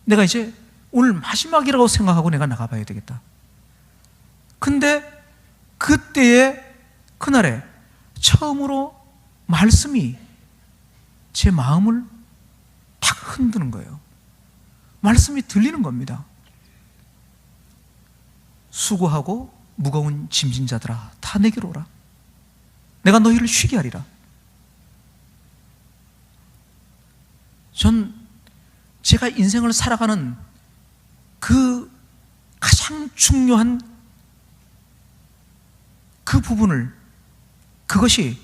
내가 이제 오늘 마지막이라고 생각하고 내가 나가봐야 되겠다. 근데 그날에 처음으로 말씀이 제 마음을 탁 흔드는 거예요. 말씀이 들리는 겁니다. 수고하고 무거운 짐진 자들아 다 내게로 오라. 내가 너희를 쉬게 하리라. 제가 인생을 살아가는 그 가장 중요한 그 부분을, 그것이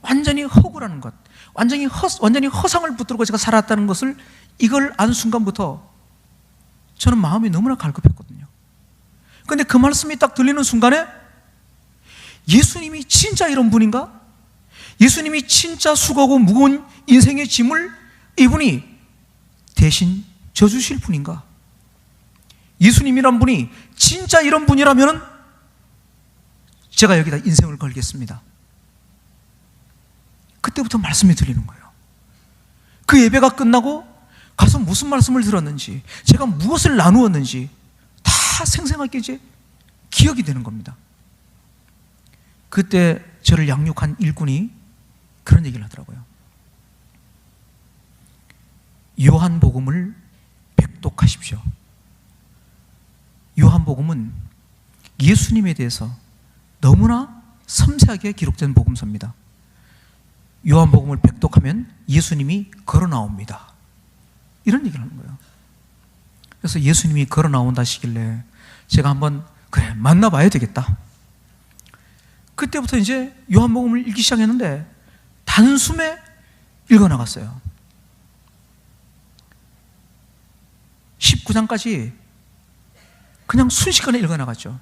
완전히 허구라는 것, 완전히 허상을 붙들고 제가 살았다는 것을, 이걸 안 순간부터 저는 마음이 너무나 갈급했거든요. 그런데 그 말씀이 딱 들리는 순간에 예수님이 진짜 이런 분인가? 예수님이 진짜 수고하고 무거운 인생의 짐을 이분이 대신 져주실 분인가? 예수님이란 분이 진짜 이런 분이라면 제가 여기다 인생을 걸겠습니다. 그때부터 말씀이 들리는 거예요. 그 예배가 끝나고 가서 무슨 말씀을 들었는지, 제가 무엇을 나누었는지 다 생생하게 이제 기억이 되는 겁니다. 그때 저를 양육한 일꾼이 그런 얘기를 하더라고요. 요한복음을 백독하십시오. 요한복음은 예수님에 대해서 너무나 섬세하게 기록된 복음서입니다. 요한복음을 백독하면 예수님이 걸어 나옵니다. 이런 얘기를 하는 거예요. 그래서 예수님이 걸어 나온다 하시길래 제가 한번 만나봐야 되겠다. 그때부터 이제 요한복음을 읽기 시작했는데 단숨에 읽어나갔어요. 19장까지 그냥 순식간에 읽어나갔죠.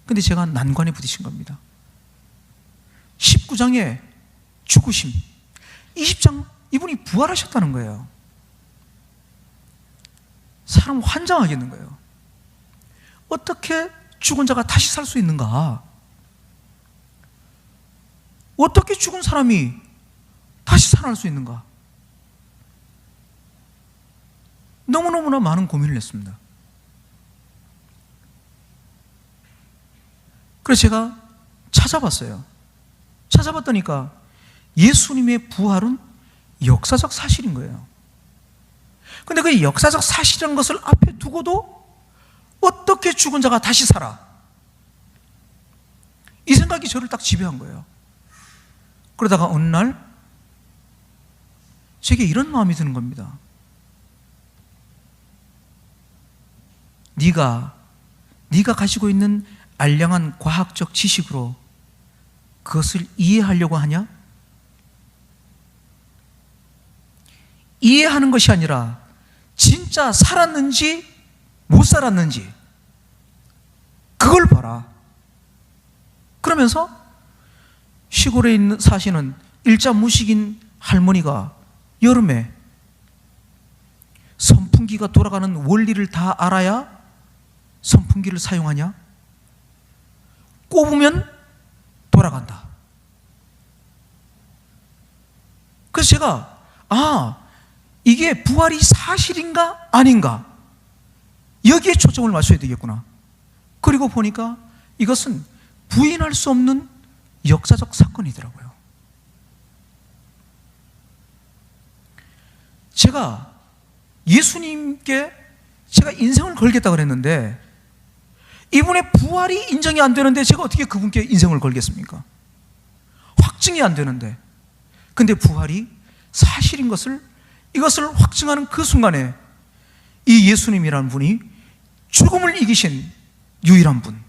근데 제가 난관에 부딪힌 겁니다. 19장에 죽으심, 20장 이분이 부활하셨다는 거예요. 사람 환장하겠는 거예요. 어떻게 죽은 자가 다시 살 수 있는가? 어떻게 죽은 사람이 다시 살아날 수 있는가? 너무너무나 많은 고민을 했습니다. 그래서 제가 찾아봤어요. 찾아봤더니까 예수님의 부활은 역사적 사실인 거예요. 근데 그 역사적 사실이라는 것을 앞에 두고도 어떻게 죽은 자가 다시 살아? 이 생각이 저를 딱 지배한 거예요. 그러다가 어느 날 제게 이런 마음이 드는 겁니다. 네가 가지고 있는 알량한 과학적 지식으로 그것을 이해하려고 하냐? 이해하는 것이 아니라 진짜 살았는지 못 살았는지 그걸 봐라. 그러면서 시골에 사시는 일자 무식인 할머니가 여름에 선풍기가 돌아가는 원리를 다 알아야 선풍기를 사용하냐? 꼽으면 돌아간다. 그래서 제가 이게 부활이 사실인가 아닌가, 여기에 초점을 맞춰야 되겠구나. 그리고 보니까 이것은 부인할 수 없는 역사적 사건이더라고요. 제가 예수님께 제가 인생을 걸겠다 그랬는데 이분의 부활이 인정이 안 되는데 제가 어떻게 그분께 인생을 걸겠습니까? 확증이 안 되는데. 근데 부활이 사실인 것을 이것을 확증하는 그 순간에 이 예수님이라는 분이 죽음을 이기신 유일한 분,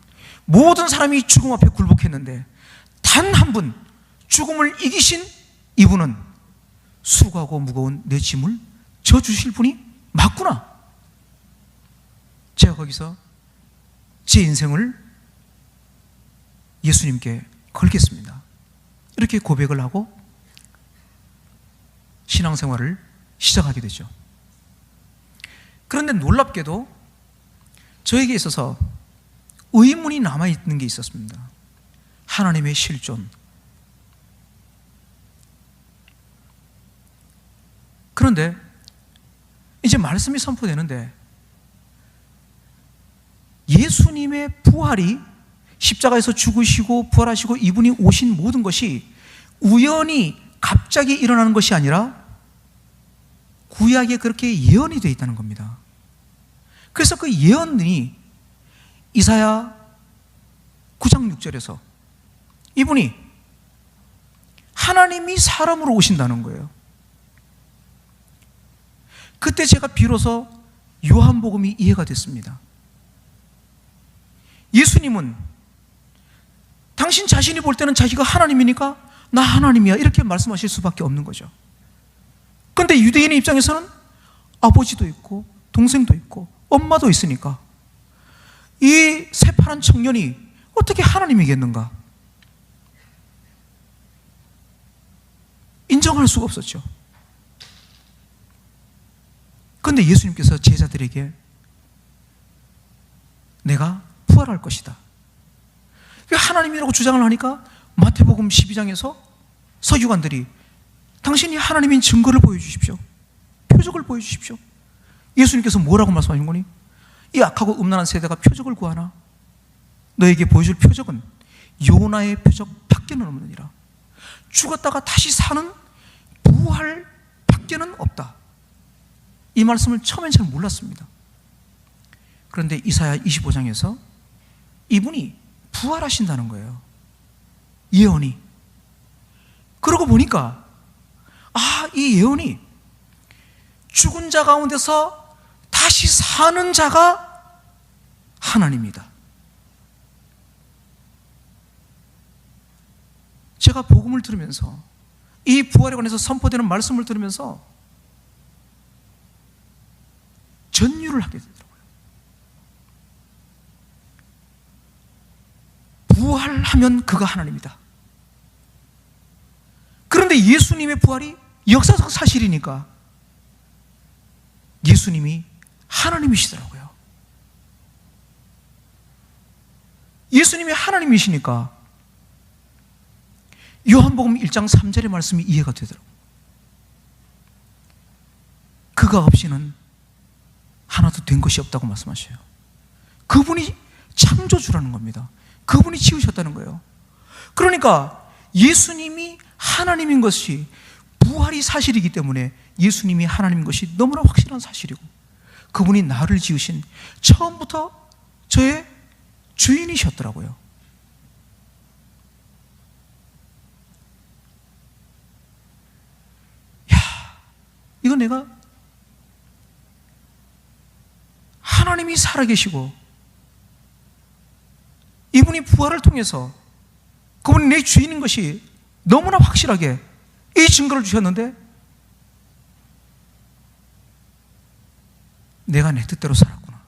모든 사람이 죽음 앞에 굴복했는데 단 한 분, 죽음을 이기신 이분은 수고하고 무거운 내 짐을 져주실 분이 맞구나. 제가 거기서 제 인생을 예수님께 걸겠습니다. 이렇게 고백을 하고 신앙생활을 시작하게 되죠. 그런데 놀랍게도 저에게 있어서 의문이 남아있는 게 있었습니다. 하나님의 실존. 그런데 이제 말씀이 선포되는데 예수님의 부활이, 십자가에서 죽으시고 부활하시고 이분이 오신 모든 것이 우연히 갑자기 일어나는 것이 아니라 구약에 그렇게 예언이 되어 있다는 겁니다. 그래서 그 예언이 이사야 9장 6절에서 이분이 하나님이 사람으로 오신다는 거예요. 그때 제가 비로소 요한복음이 이해가 됐습니다. 예수님은 당신 자신이 볼 때는 자기가 하나님이니까 나 하나님이야 이렇게 말씀하실 수밖에 없는 거죠. 그런데 유대인의 입장에서는 아버지도 있고 동생도 있고 엄마도 있으니까 이 새파란 청년이 어떻게 하나님이겠는가? 인정할 수가 없었죠. 그런데 예수님께서 제자들에게 내가 부활할 것이다. 왜 하나님이라고 주장을 하니까 마태복음 12장에서 서기관들이 당신이 하나님인 증거를 보여주십시오. 표적을 보여주십시오. 예수님께서 뭐라고 말씀하신 거니? 이 악하고 음란한 세대가 표적을 구하나? 너에게 보여줄 표적은 요나의 표적 밖에는 없느니라. 죽었다가 다시 사는 부활 밖에는 없다. 이 말씀을 처음엔 잘 몰랐습니다. 그런데 이사야 25장에서 이분이 부활하신다는 거예요. 예언이. 그러고 보니까 이 예언이 죽은 자 가운데서 다시 사는 자가 하나님이다. 제가 복음을 들으면서 이 부활에 관해서 선포되는 말씀을 들으면서 전율을 하게 되더라고요. 부활하면 그가 하나님이다. 그런데 예수님의 부활이 역사적 사실이니까 예수님이 하나님이시더라고요. 예수님이 하나님이시니까 요한복음 1장 3절의 말씀이 이해가 되더라고요. 그가 없이는 하나도 된 것이 없다고 말씀하셔요. 그분이 창조주라는 겁니다. 그분이 지으셨다는 거예요. 그러니까 예수님이 하나님인 것이 부활이 사실이기 때문에 예수님이 하나님인 것이 너무나 확실한 사실이고 그분이 나를 지으신 처음부터 저의 주인이셨더라고요. 이건 내가 하나님이 살아계시고 이분이 부활을 통해서 그분이 내 주인인 것이 너무나 확실하게 이 증거를 주셨는데 내가 내 뜻대로 살았구나.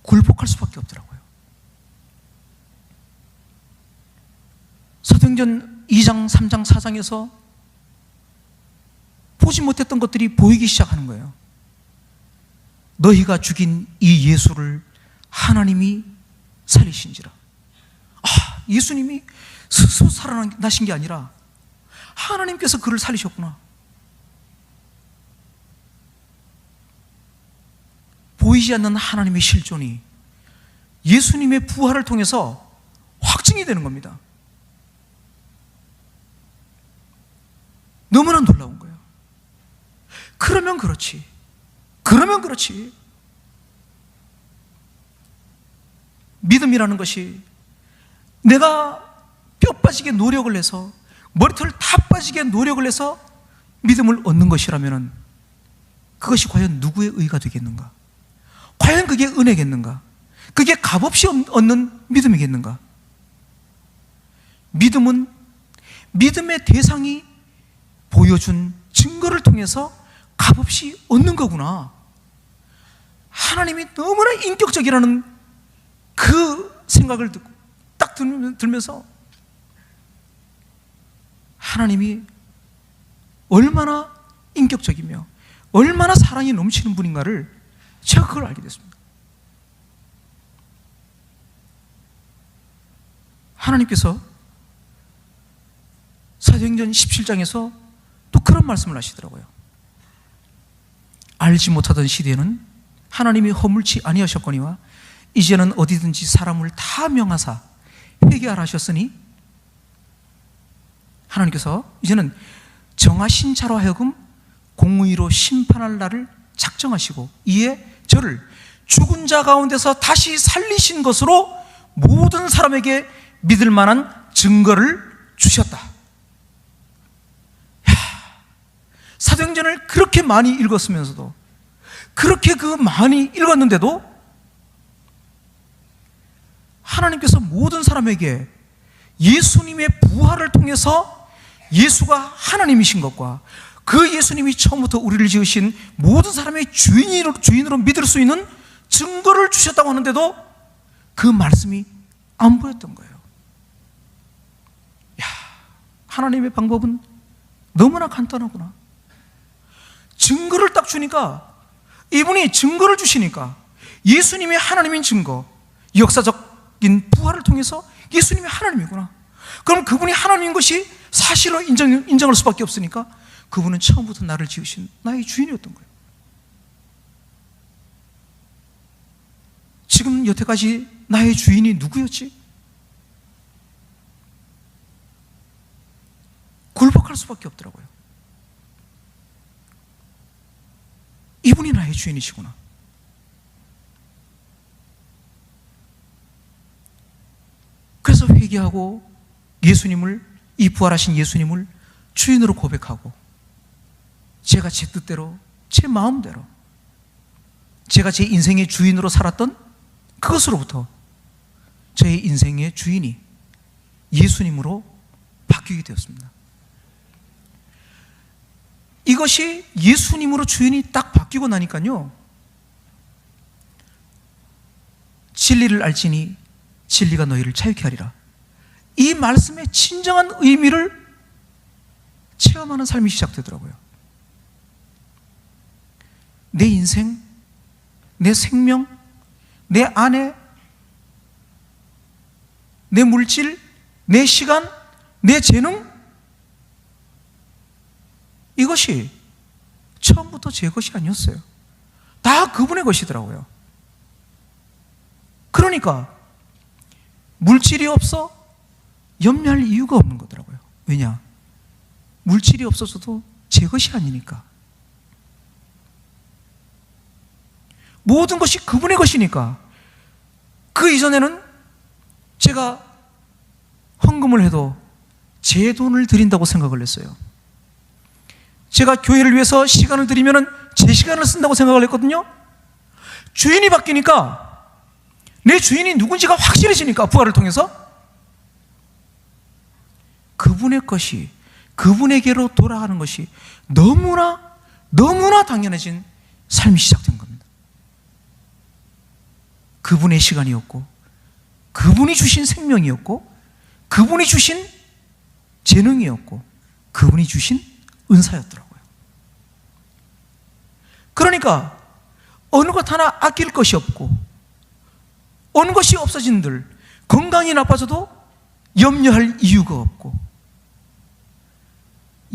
굴복할 수밖에 없더라고요. 사도행전 2장, 3장, 4장에서 보지 못했던 것들이 보이기 시작하는 거예요. 너희가 죽인 이 예수를 하나님이 살리신지라. 예수님이 스스로 살아나신 게 아니라 하나님께서 그를 살리셨구나. 보이지 않는 하나님의 실존이 예수님의 부활을 통해서 확증이 되는 겁니다. 너무나 놀라운 거예요. 그러면 그렇지. 믿음이라는 것이 내가 뼈 빠지게 노력을 해서 머리털 다 빠지게 노력을 해서 믿음을 얻는 것이라면 그것이 과연 누구의 의가 되겠는가? 과연 그게 은혜겠는가? 그게 값없이 얻는 믿음이겠는가? 믿음은 믿음의 대상이 보여준 증거를 통해서 값없이 얻는 거구나. 하나님이 너무나 인격적이라는 그 생각을 듣고 딱 들면서 하나님이 얼마나 인격적이며 얼마나 사랑이 넘치는 분인가를 제가 그걸 알게 됐습니다. 하나님께서 사도행전 17장에서 또 그런 말씀을 하시더라고요. 알지 못하던 시대에는 하나님이 허물지 아니하셨거니와 이제는 어디든지 사람을 다 명하사 회개하라 하셨으니 하나님께서 이제는 정하신 자로 하여금 공의로 심판할 날을 작정하시고 이에 저를 죽은 자 가운데서 다시 살리신 것으로 모든 사람에게 믿을 만한 증거를 주셨다. 사도행전을 그렇게 많이 읽었으면서도, 그렇게 그 많이 읽었는데도 하나님께서 모든 사람에게 예수님의 부활을 통해서 예수가 하나님이신 것과 그 예수님이 처음부터 우리를 지으신 모든 사람의 주인으로 믿을 수 있는 증거를 주셨다고 하는데도 그 말씀이 안 보였던 거예요. 야, 하나님의 방법은 너무나 간단하구나. 증거를 딱 주니까, 이분이 증거를 주시니까 예수님이 하나님인 증거, 역사적인 부활을 통해서 예수님이 하나님이구나. 그럼 그분이 하나님인 것이 사실로 인정할 수밖에 없으니까 그분은 처음부터 나를 지으신 나의 주인이었던 거예요. 지금 여태까지 나의 주인이 누구였지? 굴복할 수밖에 없더라고요. 이분이 나의 주인이시구나. 그래서 회개하고 예수님을, 이 부활하신 예수님을 주인으로 고백하고 제가 제 뜻대로, 제 마음대로, 제가 제 인생의 주인으로 살았던 그것으로부터 저의 인생의 주인이 예수님으로 바뀌게 되었습니다. 이것이 예수님으로 주인이 딱 바뀌고 나니까요, 진리를 알지니 진리가 너희를 자유케 하리라. 이 말씀의 진정한 의미를 체험하는 삶이 시작되더라고요. 내 인생, 내 생명, 내 아내, 내 물질, 내 시간, 내 재능, 이것이 처음부터 제 것이 아니었어요. 다 그분의 것이더라고요. 그러니까 물질이 없어 염려할 이유가 없는 거더라고요. 왜냐? 물질이 없어서도 제 것이 아니니까. 모든 것이 그분의 것이니까. 그 이전에는 제가 헌금을 해도 제 돈을 드린다고 생각을 했어요. 제가 교회를 위해서 시간을 드리면 제 시간을 쓴다고 생각을 했거든요. 주인이 바뀌니까, 내 주인이 누군지가 확실해지니까, 부활을 통해서 그분의 것이, 그분에게로 돌아가는 것이 너무나 당연해진 삶이 시작된 겁니다. 그분의 시간이었고, 그분이 주신 생명이었고, 그분이 주신 재능이었고, 그분이 주신 은사였더라고요. 그러니까 어느 것 하나 아낄 것이 없고, 어느 것이 없어진들, 건강이 나빠져도 염려할 이유가 없고,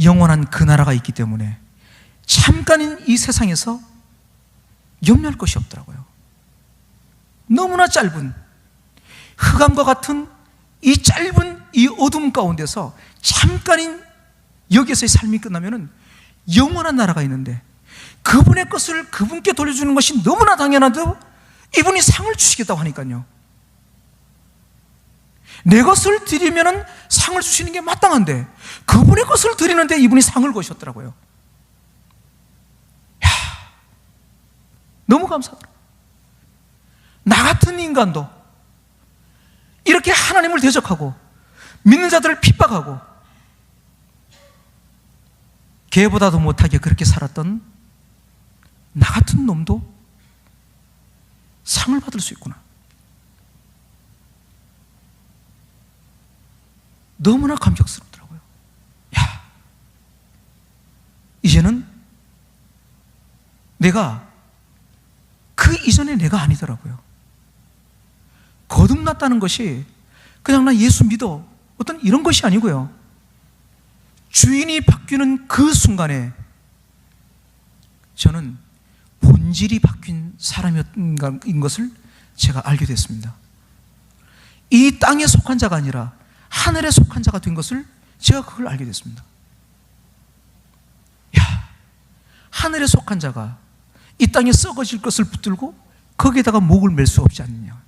영원한 그 나라가 있기 때문에 잠깐인 이 세상에서 염려할 것이 없더라고요. 너무나 짧은, 흑암과 같은 이 짧은 이 어둠 가운데서 잠깐인 여기에서의 삶이 끝나면은 영원한 나라가 있는데, 그분의 것을 그분께 돌려주는 것이 너무나 당연한데도 이분이 상을 주시겠다고 하니까요. 내 것을 드리면은 상을 주시는 게 마땅한데 그분의 것을 드리는데 이분이 상을 거셨더라고요. 너무 감사하더라고요. 나 같은 인간도 이렇게 하나님을 대적하고 믿는 자들을 핍박하고 개보다도 못하게 그렇게 살았던 나 같은 놈도 상을 받을 수 있구나. 너무나 감격스럽더라고요. 야, 이제는 내가 그 이전에 내가 아니더라고요. 거듭났다는 것이 그냥 나 예수 믿어 어떤 이런 것이 아니고요. 주인이 바뀌는 그 순간에 저는 본질이 바뀐 사람인 것을 제가 알게 됐습니다. 이 땅에 속한 자가 아니라 하늘에 속한 자가 된 것을 제가 그걸 알게 됐습니다. 야, 하늘에 속한 자가 이 땅에 썩어질 것을 붙들고 거기에다가 목을 맬 수 없지 않느냐.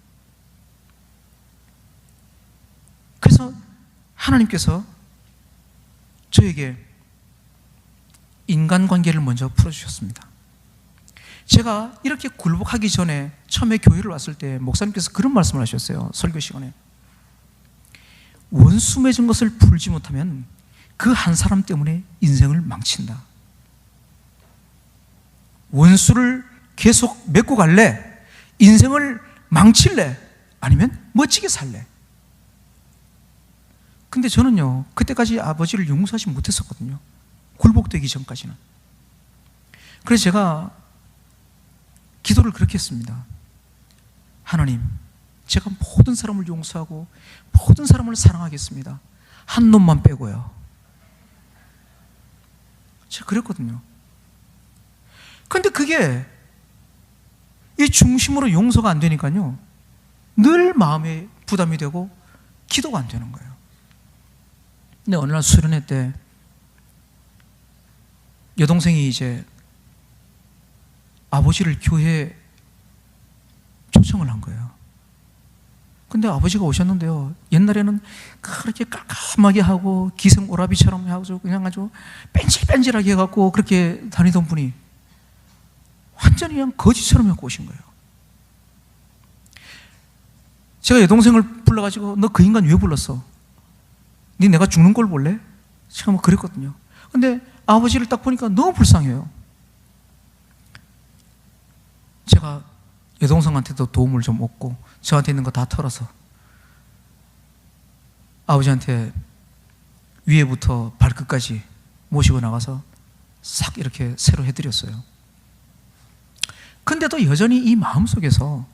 그래서 하나님께서 저에게 인간관계를 먼저 풀어주셨습니다. 제가 이렇게 굴복하기 전에 처음에 교회를 왔을 때 목사님께서 그런 말씀을 하셨어요. 설교 시간에 원수 맺은 것을 풀지 못하면 그 한 사람 때문에 인생을 망친다. 원수를 계속 맺고 갈래? 인생을 망칠래? 아니면 멋지게 살래? 근데 저는요, 그때까지 아버지를 용서하지 못했었거든요. 굴복되기 전까지는. 그래서 제가 기도를 그렇게 했습니다. 하나님, 제가 모든 사람을 용서하고 모든 사람을 사랑하겠습니다. 한 놈만 빼고요. 제가 그랬거든요. 근데 그게 이 중심으로 용서가 안 되니까요, 늘 마음에 부담이 되고 기도가 안 되는 거예요. 근데 어느 날 수련회 때 여동생이 이제 아버지를 교회에 초청을 한 거예요. 근데 아버지가 오셨는데요, 옛날에는 그렇게 깔끔하게 하고 기생 오라비처럼 하고 그냥 아주 뺀질뺀질하게 해갖고 그렇게 다니던 분이 완전히 그냥 거지처럼 해갖고 오신 거예요. 제가 여동생을 불러가지고 너 그 인간 왜 불렀어? 네 내가 죽는 걸 볼래? 제가 뭐 그랬거든요. 근데 아버지를 딱 보니까 너무 불쌍해요. 제가 여동생한테도 도움을 좀 얻고 저한테 있는 거 다 털어서 아버지한테 위에부터 발끝까지 모시고 나가서 싹 이렇게 새로 해드렸어요. 근데도 여전히 이 마음속에서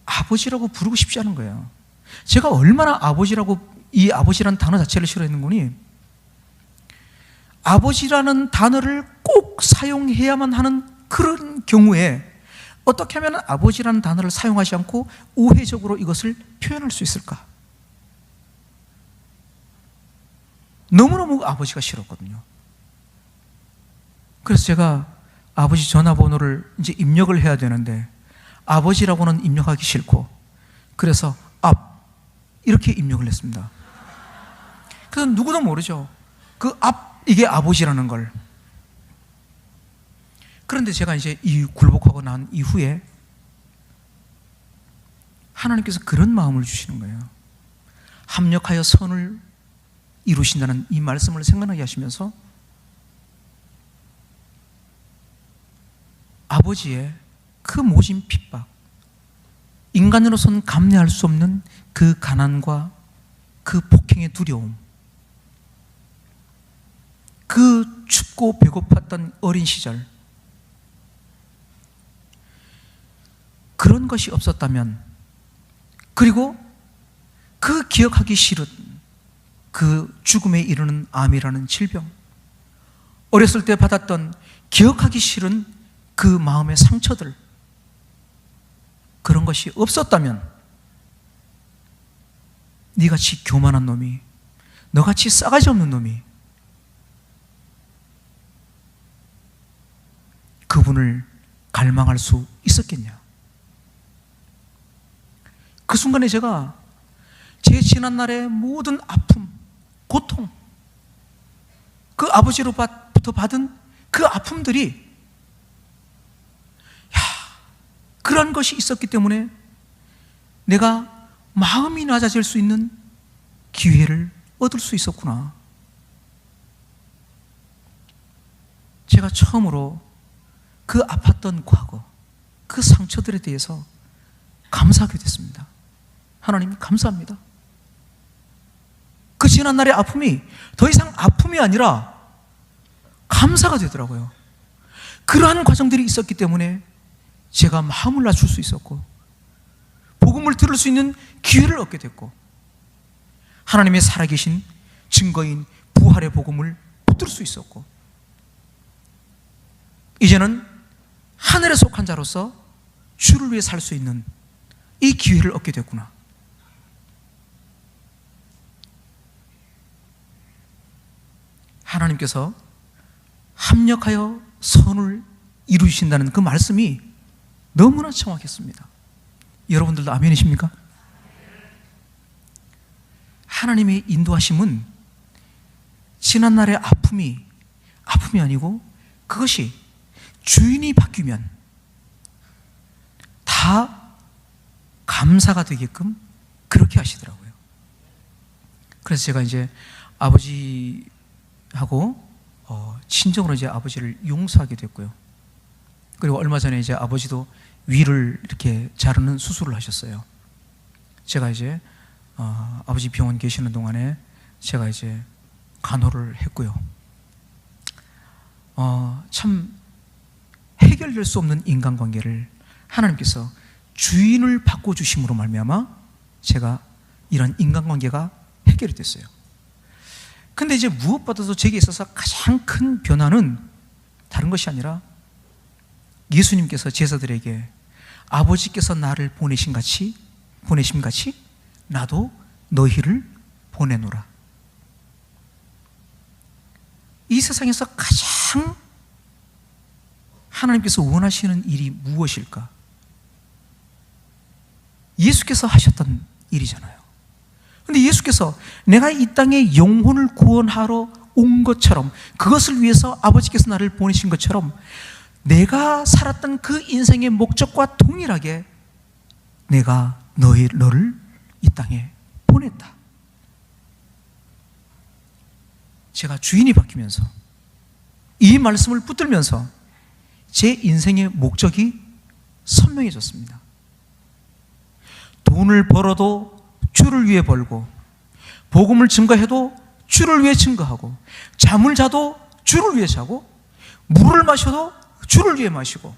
아버지라고 부르고 싶지 않은 거예요. 제가 얼마나 이 아버지라는 단어 자체를 싫어했는 거니, 아버지라는 단어를 꼭 사용해야만 하는 그런 경우에 어떻게 하면 아버지라는 단어를 사용하지 않고 우회적으로 이것을 표현할 수 있을까? 너무너무 아버지가 싫었거든요. 그래서 제가 아버지 전화번호를 이제 입력을 해야 되는데 아버지라고는 입력하기 싫고, 그래서 이렇게 입력을 했습니다. 그래서 누구도 모르죠. 이게 아버지라는 걸. 그런데 제가 이제 이 굴복하고 난 이후에 하나님께서 그런 마음을 주시는 거예요. 합력하여 선을 이루신다는 이 말씀을 생각나게 하시면서 아버지의 그 모진 핍박, 인간으로서는 감내할 수 없는 그 가난과 그 폭행의 두려움, 그 춥고 배고팠던 어린 시절, 그런 것이 없었다면, 그리고 그 기억하기 싫은 그 죽음에 이르는 암이라는 질병, 어렸을 때 받았던 기억하기 싫은 그 마음의 상처들, 그런 것이 없었다면 네같이 교만한 놈이, 너같이 싸가지 없는 놈이 그분을 갈망할 수 있었겠냐. 그 순간에 제가 제 지난날의 모든 아픔, 고통, 그 아버지로부터 받은 그 아픔들이 그런 것이 있었기 때문에 내가 마음이 낮아질 수 있는 기회를 얻을 수 있었구나. 제가 처음으로 그 아팠던 과거, 그 상처들에 대해서 감사하게 됐습니다. 하나님 감사합니다. 그 지난날의 아픔이 더 이상 아픔이 아니라 감사가 되더라고요. 그러한 과정들이 있었기 때문에 제가 마음을 낮출 수 있었고 복음을 들을 수 있는 기회를 얻게 됐고 하나님의 살아계신 증거인 부활의 복음을 붙들 수 있었고 이제는 하늘에 속한 자로서 주를 위해 살 수 있는 이 기회를 얻게 됐구나. 하나님께서 합력하여 선을 이루신다는 그 말씀이 너무나 정확했습니다. 여러분들도 아멘이십니까? 하나님의 인도하심은 지난날의 아픔이 아니고 그것이 주인이 바뀌면 다 감사가 되게끔 그렇게 하시더라고요. 그래서 제가 이제 아버지하고 친정으로 이제 아버지를 용서하게 됐고요. 그리고 얼마 전에 이제 아버지도 위를 이렇게 자르는 수술을 하셨어요. 제가 이제 아버지 병원 계시는 동안에 제가 이제 간호를 했고요. 참 해결될 수 없는 인간관계를 하나님께서 주인을 바꿔주심으로 말미암아 제가 이런 인간관계가 해결이 됐어요. 근데 이제 무엇보다도 제게 있어서 가장 큰 변화는 다른 것이 아니라 예수님께서 제자들에게 아버지께서 나를 보내심 같이 나도 너희를 보내노라. 이 세상에서 가장 하나님께서 원하시는 일이 무엇일까? 예수께서 하셨던 일이잖아요. 그런데 예수께서 내가 이 땅에 영혼을 구원하러 온 것처럼 그것을 위해서 아버지께서 나를 보내신 것처럼 내가 살았던 그 인생의 목적과 동일하게 내가 너를 이 땅에 보냈다. 제가 주인이 바뀌면서 이 말씀을 붙들면서 제 인생의 목적이 선명해졌습니다. 돈을 벌어도 주를 위해 벌고 복음을 증거해도 주를 위해 증거하고 잠을 자도 주를 위해 자고 물을 마셔도 주를 위해 마시고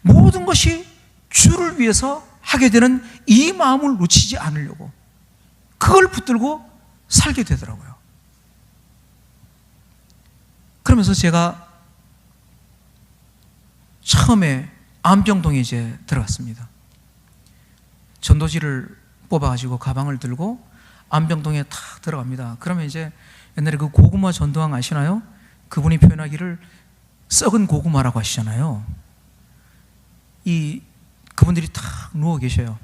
모든 것이 주를 위해서 하게 되는 이 마음을 놓치지 않으려고 그걸 붙들고 살게 되더라고요. 그러면서 제가 처음에 안병동에 이제 들어갔습니다. 전도지를 뽑아가지고 가방을 들고 안병동에 탁 들어갑니다. 그러면 이제 옛날에 그 고구마 전도왕 아시나요? 그분이 표현하기를 썩은 고구마라고 하시잖아요. 그분들이 탁 누워 계셔요.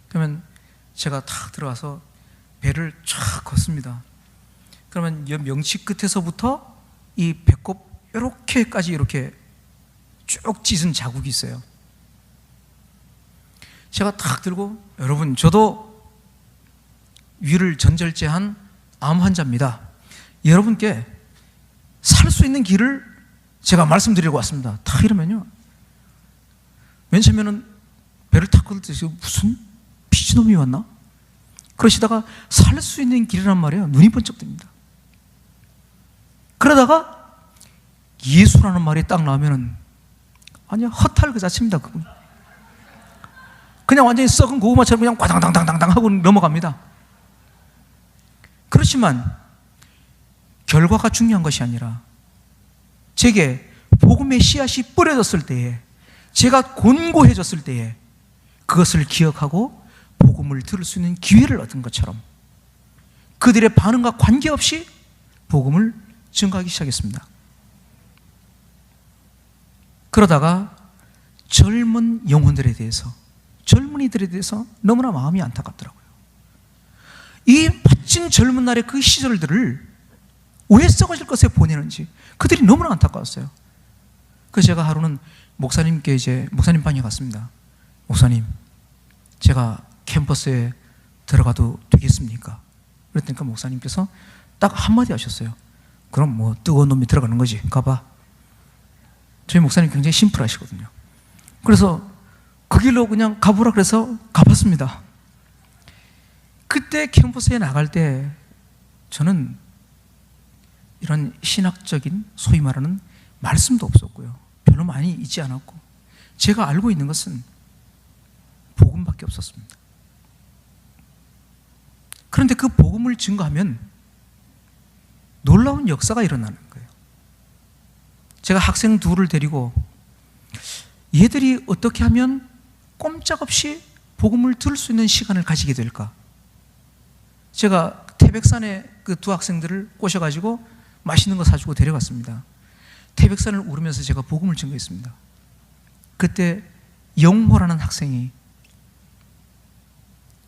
그러면 제가 탁 들어가서 배를 쫙 걷습니다. 그러면 명치 끝에서부터 이 배꼽 이렇게까지 이렇게 쭉 찢은 자국이 있어요. 제가 탁 들고 여러분 저도 위를 전절제한 암 환자입니다. 여러분께 살 수 있는 길을 제가 말씀드리고 왔습니다. 탁 이러면요 맨 처음에는 배를 탁 걷을 때 무슨 미친놈이 왔나? 그러시다가 살 수 있는 길이란 말이에요. 눈이 번쩍 뜹니다. 그러다가 예수라는 말이 딱 나오면은 아니야 허탈 그 자체입니다. 그분 그냥 완전히 썩은 고구마처럼 그냥 과당당당당 하고 넘어갑니다. 그렇지만 결과가 중요한 것이 아니라 제게 복음의 씨앗이 뿌려졌을 때에 제가 곤고해졌을 때에 그것을 기억하고 복음을 들을 수 있는 기회를 얻은 것처럼 그들의 반응과 관계없이 복음을 증거하기 시작했습니다. 그러다가 젊은 영혼들에 대해서 젊은이들에 대해서 너무나 마음이 안타깝더라고요. 이 멋진 젊은 날의 그 시절들을 왜 썩어질 것에 보내는지 그들이 너무나 안타까웠어요. 그래서 제가 하루는 목사님께 이제 목사님 방에 갔습니다. 목사님, 제가 캠퍼스에 들어가도 되겠습니까? 그랬더니 목사님께서 딱 한마디 하셨어요. 그럼 뭐 뜨거운 놈이 들어가는 거지, 가봐. 저희 목사님 굉장히 심플하시거든요. 그래서 그 길로 그냥 가보라 그래서 가봤습니다. 그때 캠퍼스에 나갈 때 저는 이런 신학적인 소위 말하는 말씀도 없었고요, 별로 많이 있지 않았고, 제가 알고 있는 것은 복음밖에 없었습니다. 그런데 그 복음을 증거하면 놀라운 역사가 일어나는 거예요. 제가 학생 둘을 데리고 얘들이 어떻게 하면 꼼짝없이 복음을 들을 수 있는 시간을 가지게 될까? 제가 태백산에 그 두 학생들을 꼬셔가지고 맛있는 거 사주고 데려갔습니다. 태백산을 오르면서 제가 복음을 증거했습니다. 그때 영호라는 학생이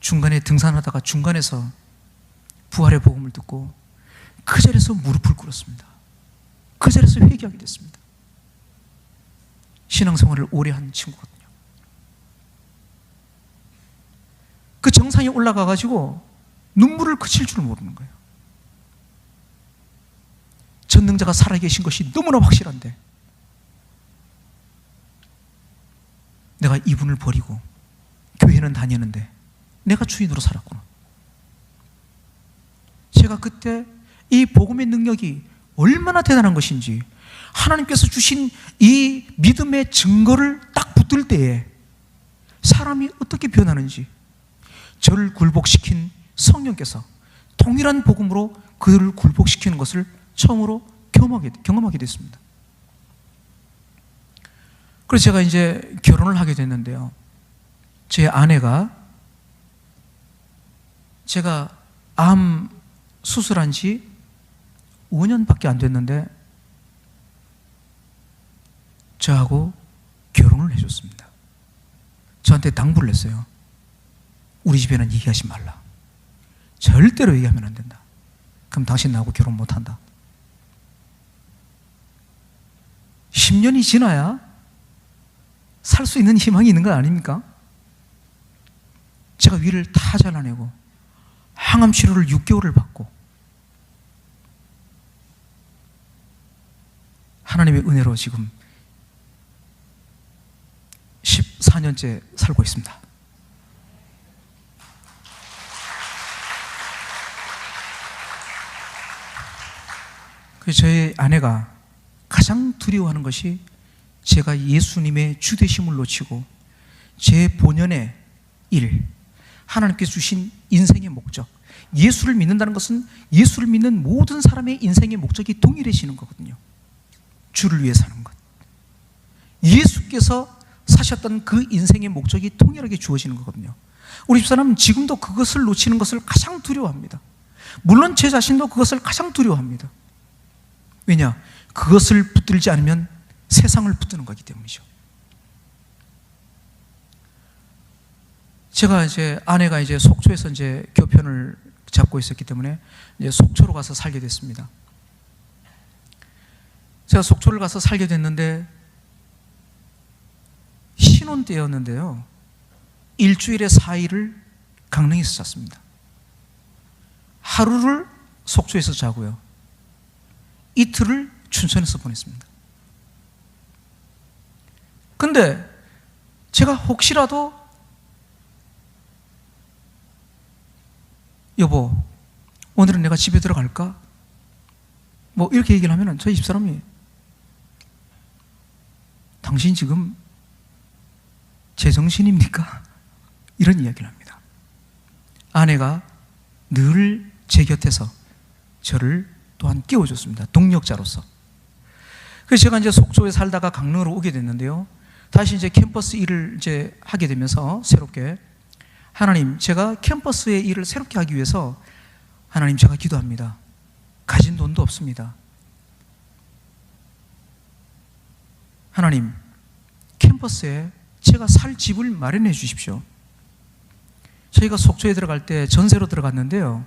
중간에 등산하다가 중간에서 부활의 복음을 듣고 그 자리에서 무릎을 꿇었습니다. 그 자리에서 회개하게 됐습니다. 신앙생활을 오래 한 친구거든요. 그 정상에 올라가가지고 눈물을 그칠 줄 모르는 거예요. 전능자가 살아계신 것이 너무나 확실한데 내가 이분을 버리고 교회는 다녔는데 내가 주인으로 살았구나. 제가 그때 이 복음의 능력이 얼마나 대단한 것인지, 하나님께서 주신 이 믿음의 증거를 딱 붙들 때에 사람이 어떻게 변하는지, 저를 굴복시킨 성령께서 동일한 복음으로 그들을 굴복시키는 것을 처음으로 경험하게 됐습니다. 그래서 제가 이제 결혼을 하게 됐는데요, 제 아내가 제가 암 수술한 지 5년밖에 안 됐는데 저하고 결혼을 해줬습니다. 저한테 당부를 했어요. 우리 집에는 얘기하지 말라. 절대로 얘기하면 안 된다. 그럼 당신 나하고 결혼 못한다. 10년이 지나야 살 수 있는 희망이 있는 거 아닙니까? 제가 위를 다 잘라내고 항암 치료를 6개월을 받고 하나님의 은혜로 지금 14년째 살고 있습니다. 그래서 저희 아내가 가장 두려워하는 것이 제가 예수님의 주되심을 놓치고 제 본연의 일, 하나님께서 주신 인생의 목적, 예수를 믿는다는 것은 예수를 믿는 모든 사람의 인생의 목적이 동일해지는 거거든요. 주를 위해 사는 것, 예수께서 사셨던 그 인생의 목적이 동일하게 주어지는 거거든요. 우리 집사람은 지금도 그것을 놓치는 것을 가장 두려워합니다. 물론 제 자신도 그것을 가장 두려워합니다. 왜냐? 그것을 붙들지 않으면 세상을 붙드는 거기 때문이죠. 제가 이제 아내가 이제 속초에서 이제 교편을 잡고 있었기 때문에 이제 속초로 가서 살게 됐습니다. 제가 속초를 가서 살게 됐는데 신혼 때였는데요, 일주일에 4일을 강릉에서 잤습니다. 하루를 속초에서 자고요, 이틀을 춘천에서 보냈습니다. 근데 제가 혹시라도 여보, 오늘은 내가 집에 들어갈까? 뭐 이렇게 얘기를 하면 저희 집사람이 당신 지금 제정신입니까? 이런 이야기를 합니다. 아내가 늘 제 곁에서 저를 또한 깨워줬습니다. 동력자로서. 그래서 제가 이제 속초에 살다가 강릉으로 오게 됐는데요, 다시 이제 캠퍼스 일을 이제 하게 되면서 새롭게, 하나님, 제가 캠퍼스의 일을 새롭게 하기 위해서 하나님, 제가 기도합니다. 가진 돈도 없습니다. 하나님, 캠퍼스에 제가 살 집을 마련해 주십시오. 저희가 속초에 들어갈 때 전세로 들어갔는데요,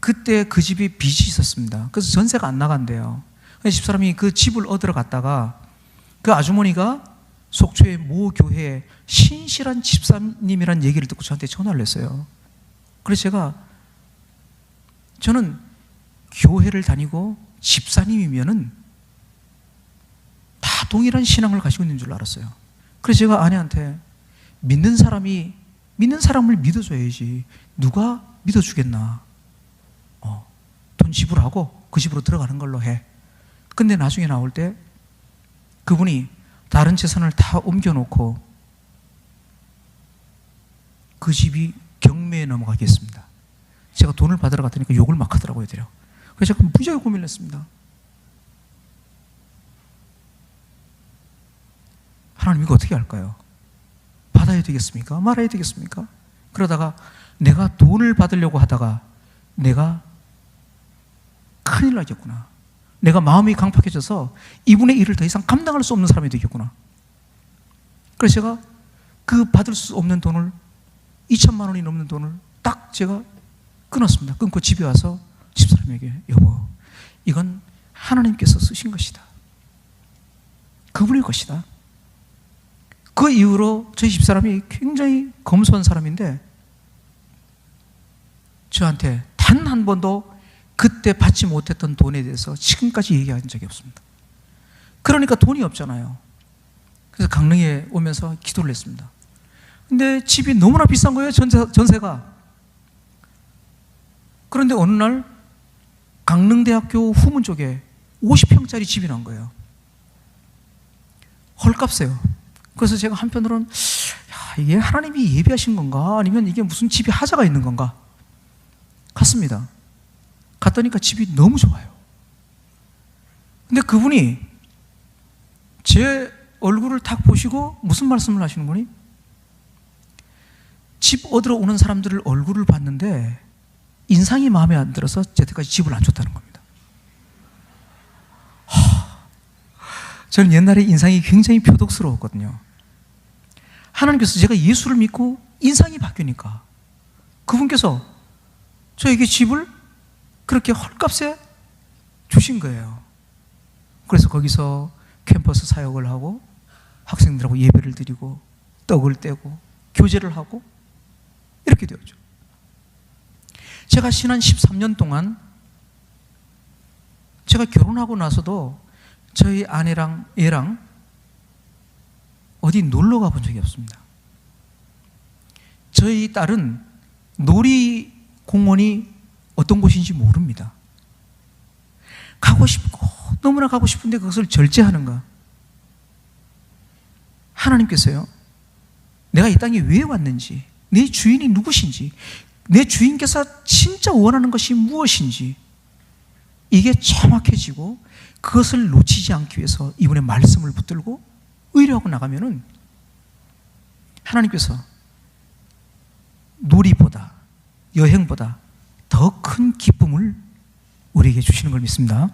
그때 그 집이 빚이 있었습니다. 그래서 전세가 안 나간대요. 집사람이 그 집을 얻으러 갔다가 그 아주머니가 속초의 모 교회에 신실한 집사님이란 얘기를 듣고 저한테 전화를 했어요. 그래서 저는 교회를 다니고 집사님이면은 다 동일한 신앙을 가지고 있는 줄 알았어요. 그래서 제가 아내한테 믿는 사람을 믿어줘야지 누가 믿어주겠나. 돈 지불하고 그 집으로 들어가는 걸로 해. 근데 나중에 나올 때 그분이 다른 재산을 다 옮겨놓고 그 집이 경매에 넘어가겠습니다. 제가 돈을 받으러 갔더니 욕을 막 하더라고요. 그래서 제가 무지하게 고민을 했습니다. 하나님 이거 어떻게 할까요? 받아야 되겠습니까? 말아야 되겠습니까? 그러다가 내가 돈을 받으려고 하다가 내가 큰일 나겠구나. 내가 마음이 강팍해져서 이분의 일을 더 이상 감당할 수 없는 사람이 되겠구나. 그래서 제가 그 받을 수 없는 돈을 2천만 원이 넘는 돈을 딱 제가 끊었습니다. 끊고 집에 와서 집사람에게 여보, 이건 하나님께서 쓰신 것이다. 그분의 것이다. 그 이후로 저희 집사람이 굉장히 검소한 사람인데 저한테 단 한 번도 그때 받지 못했던 돈에 대해서 지금까지 얘기한 적이 없습니다. 그러니까 돈이 없잖아요. 그래서 강릉에 오면서 기도를 했습니다. 근데 집이 너무나 비싼 거예요. 전세가. 그런데 어느 날 강릉대학교 후문 쪽에 50평짜리 집이 난 거예요. 헐값이에요. 그래서 제가 한편으로는 이게 하나님이 예비하신 건가? 아니면 이게 무슨 집에 하자가 있는 건가? 갔습니다. 갔더니까 집이 너무 좋아요. 근데 그분이 제 얼굴을 딱 보시고 무슨 말씀을 하시는 거니? 집 얻으러 오는 사람들을 얼굴을 봤는데 인상이 마음에 안 들어서 제때까지 집을 안 줬다는 겁니다. 저는 옛날에 인상이 굉장히 표독스러웠거든요. 하나님께서 제가 예수를 믿고 인상이 바뀌니까 그분께서 저에게 집을 그렇게 헐값에 주신 거예요. 그래서 거기서 캠퍼스 사역을 하고 학생들하고 예배를 드리고 떡을 떼고 교제를 하고 이렇게 되었죠. 제가 신한 13년 동안 제가 결혼하고 나서도 저희 아내랑 얘랑 어디 놀러 가본 적이 없습니다. 저희 딸은 놀이공원이 어떤 곳인지 모릅니다. 가고 싶고 너무나 가고 싶은데 그것을 절제하는가? 하나님께서요, 내가 이 땅에 왜 왔는지, 내 주인이 누구신지, 내 주인께서 진짜 원하는 것이 무엇인지 이게 정확해지고 그것을 놓치지 않기 위해서 이분의 말씀을 붙들고 의뢰하고 나가면은 하나님께서 놀이보다 여행보다 더 큰 기쁨을 우리에게 주시는 걸 믿습니다.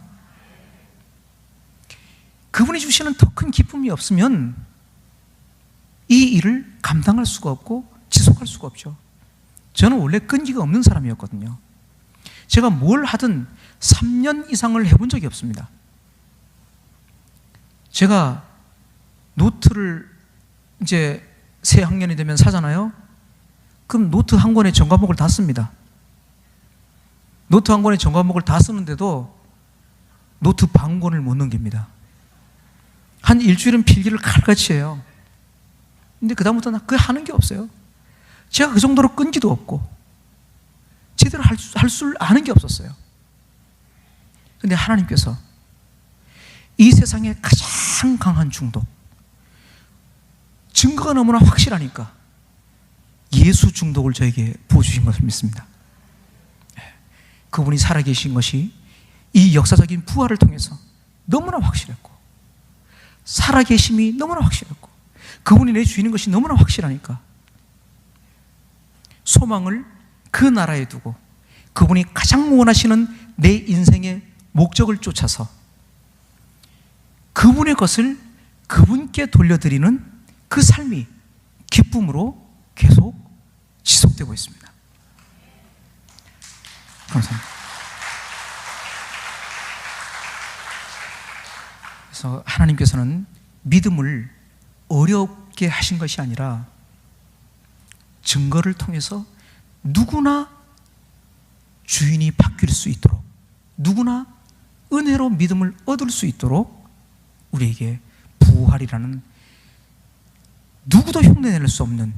그분이 주시는 더 큰 기쁨이 없으면 이 일을 감당할 수가 없고 지속할 수가 없죠. 저는 원래 끈기가 없는 사람이었거든요. 제가 뭘 하든 3년 이상을 해본 적이 없습니다. 제가 노트를 이제 새 학년이 되면 사잖아요. 그럼 노트 한 권에 전 과목을 다 씁니다. 노트 한 권에 전 과목을 다 쓰는데도 노트 반 권을 못 넘깁니다. 한 일주일은 필기를 칼같이 해요. 근데 그다음부터 나 그게 하는 게 없어요. 제가 그 정도로 끈기도 없고 제대로 할 줄 아는 게 없었어요. 근데 하나님께서 이 세상에 가장 강한 중독, 증거가 너무나 확실하니까 예수 중독을 저에게 부어주신 것을 믿습니다. 그분이 살아계신 것이 이 역사적인 부활을 통해서 너무나 확실했고, 살아계심이 너무나 확실했고, 그분이 내 주인인 것이 너무나 확실하니까 소망을 그 나라에 두고 그분이 가장 원하시는 내 인생의 목적을 쫓아서 그분의 것을 그분께 돌려드리는 그 삶이 기쁨으로 계속 지속되고 있습니다. 감사합니다. 그래서 하나님께서는 믿음을 어렵게 하신 것이 아니라 증거를 통해서 누구나 주인이 바뀔 수 있도록, 누구나 은혜로 믿음을 얻을 수 있도록 우리에게 부활이라는 누구도 흉내낼 수 없는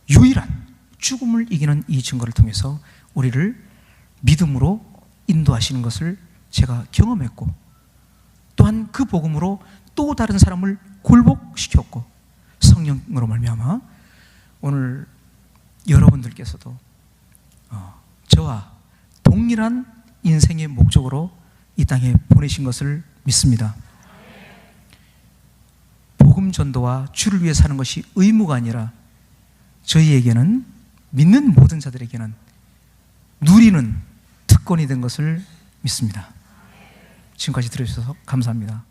유일한 죽음을 이기는 이 증거를 통해서 우리를 믿음으로 인도하시는 것을 제가 경험했고, 또한 그 복음으로 또 다른 사람을 굴복시켰고, 성령으로 말미암아 오늘 여러분들께서도 저와 동일한 인생의 목적으로 이 땅에 보내신 것을 믿습니다. 복음 전도와 주를 위해 사는 것이 의무가 아니라 저희에게는, 믿는 모든 자들에게는 누리는 특권이 된 것을 믿습니다. 지금까지 들어주셔서 감사합니다.